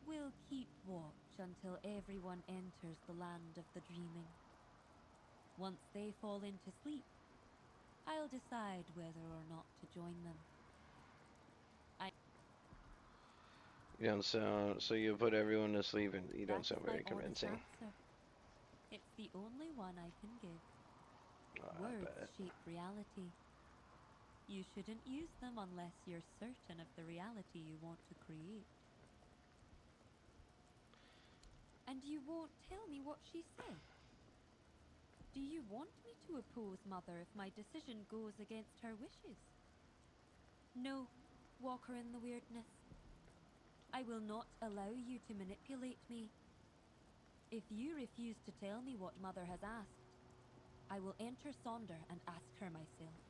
will keep watch until everyone enters the land of the dreaming. Once they fall into sleep, I'll decide whether or not to join them. You don't sound so you put everyone to sleep and you don't That sound is my very honest convincing. answer. It's the only one I can give. I Words bet. shape reality. You shouldn't use them unless you're certain of the reality you want to create. And you won't tell me what she said. Do you want me to oppose Mother if my decision goes against her wishes? No, Walker in the weirdness. I will not allow you to manipulate me. If you refuse to tell me what Mother has asked, I will enter Sonder and ask her myself.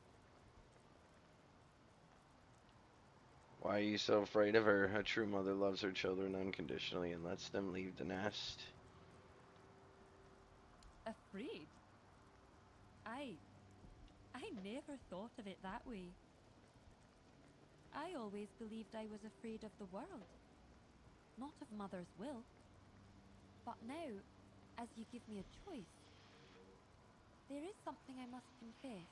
Why are you so afraid of her? A true mother loves her children unconditionally and lets them leave the nest. Afraid? I never thought of it that way. I always believed I was afraid of the world, not of Mother's will. But now, as you give me a choice, there is something I must confess.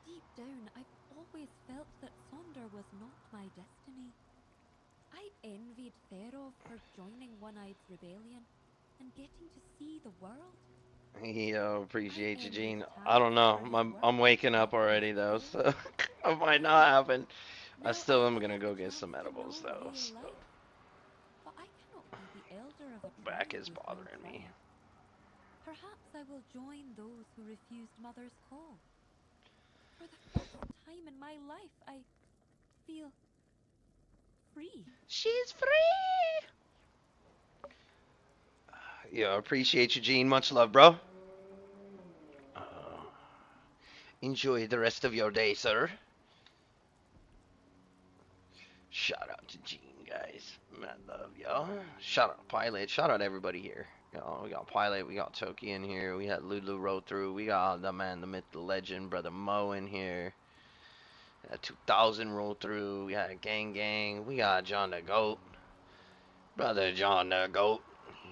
Deep down, I've always felt that Sonder was not my destiny. I envied Ferov for joining One-Eye's rebellion and getting to see the world. Yo, appreciate you, envied Gene. I don't Tainted know. for his I'm work waking with up already alchemist though, Grail. so it might not happen. I Now, still I am have gonna had go the get chance some to edibles know though. real So life, but I cannot be the elder of a back tribe is with no bothering me. pride. Perhaps I will join those who refused Mother's call. For the first time in my life, I feel free. She's free. Yeah, appreciate you, Gene. Much love, bro. Uh, enjoy the rest of your day, sir. Shout out to Gene, guys. Man, love y'all. Shout out Pilot. Shout out everybody here. Y'all, we got Pilot. We got Toki in here. We had Lulu roll through. We got the man, the myth, the legend, brother Mo in here. 2000 roll through. We had Gang Gang. We got John the Goat. Brother John the Goat.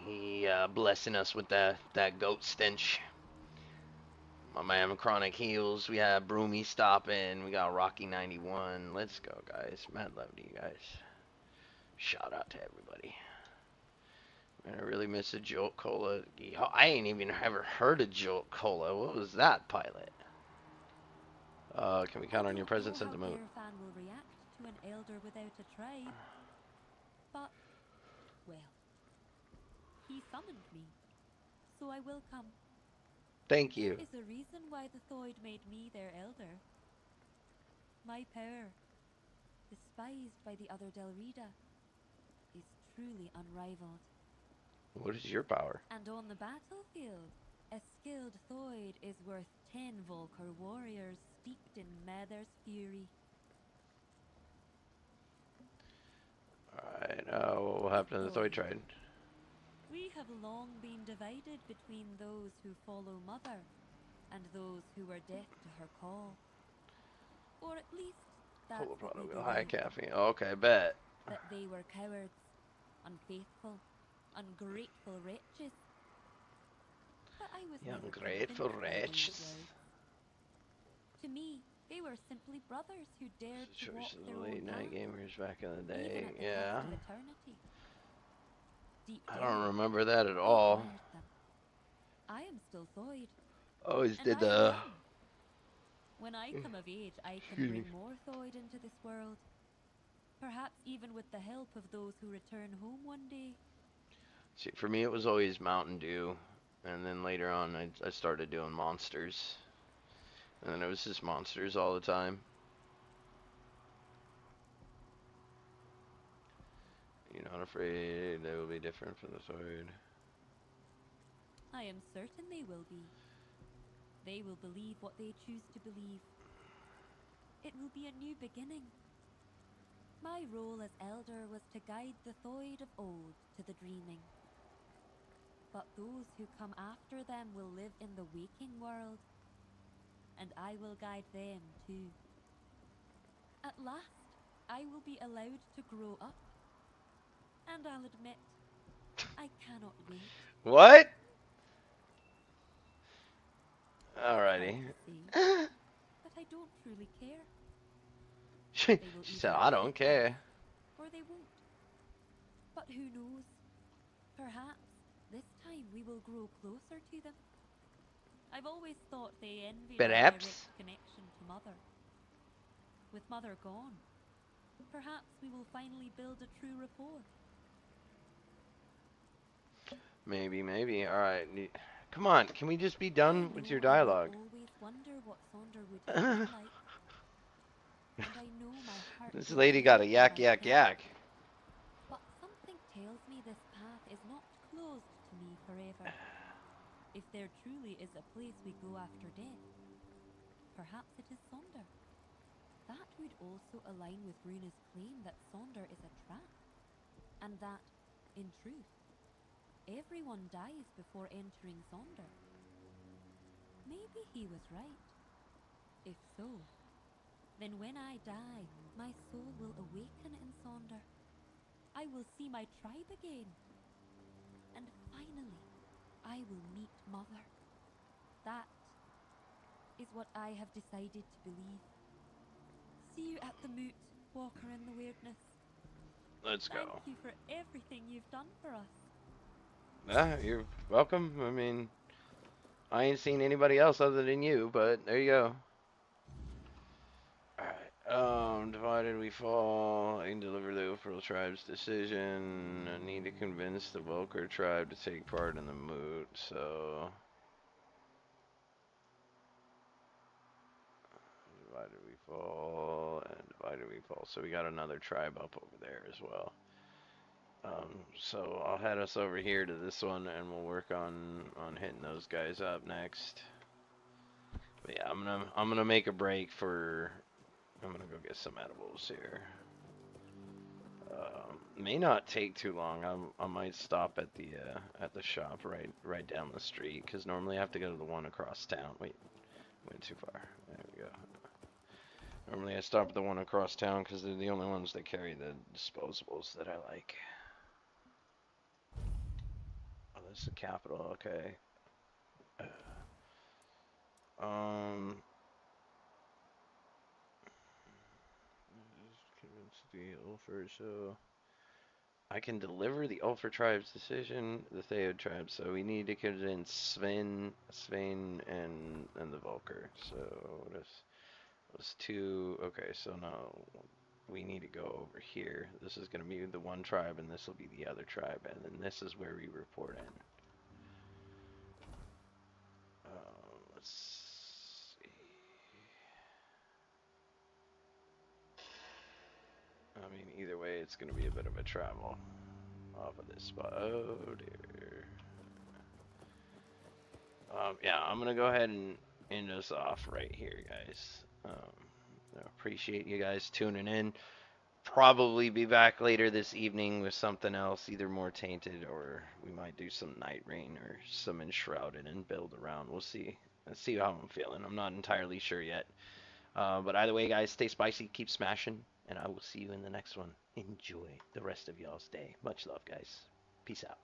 He blessing us with that goat stench. My man Chronic Heals. We had Broomy stopping. We got Rocky 91. Let's go, guys. Mad love to you guys. Shout out to everybody. Man, I really miss a Jolt Cola. I ain't even ever heard of Jolt Cola. What was that, Pilot? Can we I count on your don't know presence at how the moot? Gerfan will react to an elder without a tribe, but, well, he summoned me, so I will come. Thank There you. is a reason why the Thoid made me their elder. My power, despised by the other Delrida, is truly unrivaled. What is your power? And on the battlefield, a skilled Thoid is worth 10 Volker warriors steeped in Nether's fury. Alright, what will happen to the Thoy Trade? We have long been divided between those who follow Mother and those who are deaf to her call. Or at least that's Full of what we product with high believe. caffeine. Okay, bet. That they were cowards, unfaithful, ungrateful wretches. But I was You never ungrateful convinced by those wretches. words. To me, they were simply brothers who dared to walk Situations their of own late night path, gamers back in the even day. at the Yeah. cost of eternity. Deep I down, don't remember that at they all. honored them. I am still Thoid, Always and did I am the. young. When I come of age, I can Excuse me. bring more Thoid into this world. Perhaps even with the help of those who return home one day. See, for me, it was always Mountain Dew. And then later on, I started doing monsters. And then it was just monsters all the time. You're not afraid they will be different from the Thoid. I am certain they will be. They will believe what they choose to believe. It will be a new beginning. My role as elder was to guide the Thoid of old to the dreaming. But those who come after them will live in the waking world, and I will guide them too. At last, I will be allowed to grow up. And I'll admit, I cannot wait. What? Alrighty. But I don't truly care. she They will said, either I don't accept us, care. or they won't. But who knows? Perhaps this time we will grow closer to them. I've always thought they envied our Perhaps. direct connection to Mother. With Mother gone, perhaps we will finally build a true rapport. Maybe, maybe. Alright. Come on, can we just be done with your I will dialogue? always wonder what Sonder would have been like. And I know my heart This will lady got a bleed yak, for my yak, kin. yak. But something tells me this path is not closed to me forever. If there truly is a place we go after death, perhaps it is Sonder. That would also align with Runa's claim that Sonder is a trap, and that, in truth, everyone dies before entering Sonder. Maybe he was right. If so, then when I die, my soul will awaken in Sonder. I will see my tribe again. And finally, I will meet Mother. That is what I have decided to believe. See you at the moot, Walker in the Weirdness. Let's Thank go. you for everything you've done for us. You're welcome. I mean, I ain't seen anybody else other than you, but there you go. Alright, divided we fall. I can deliver the Opal tribe's decision. I need to convince the Volker tribe to take part in the moot, so... Divided we fall, and divided we fall. So we got another tribe up over there as well. So I'll head us over here to this one, and we'll work on hitting those guys up next. But yeah, I'm gonna make a break for. I'm gonna go get some edibles here. May not take too long. I might stop at the shop right down the street, because normally I have to go to the one across town. Wait, went too far. There we go. Normally I stop at the one across town because they're the only ones that carry the disposables that I like. Oh, that's the capital. Okay. Just convince the Ulfer, so I can deliver the Ulfer tribe's decision, the Theod tribe. So we need to convince Sven, and the Volker. So was 2. Okay, so now we need to go over here. This is going to be the one tribe, and this will be the other tribe, and then this is where we report in. Let's see. I mean, either way, it's going to be a bit of a travel off of this spot. Oh, dear. Yeah, I'm going to go ahead and end us off right here, guys. I appreciate you guys tuning in. Probably be back later this evening with something else, either more Tainted, or we might do some Night Rain or some Enshrouded and build around. We'll see. Let's see how I'm feeling. I'm not entirely sure yet. But either way, guys, stay spicy, keep smashing, and I will see you in the next one. Enjoy the rest of y'all's day. Much love, guys. Peace out.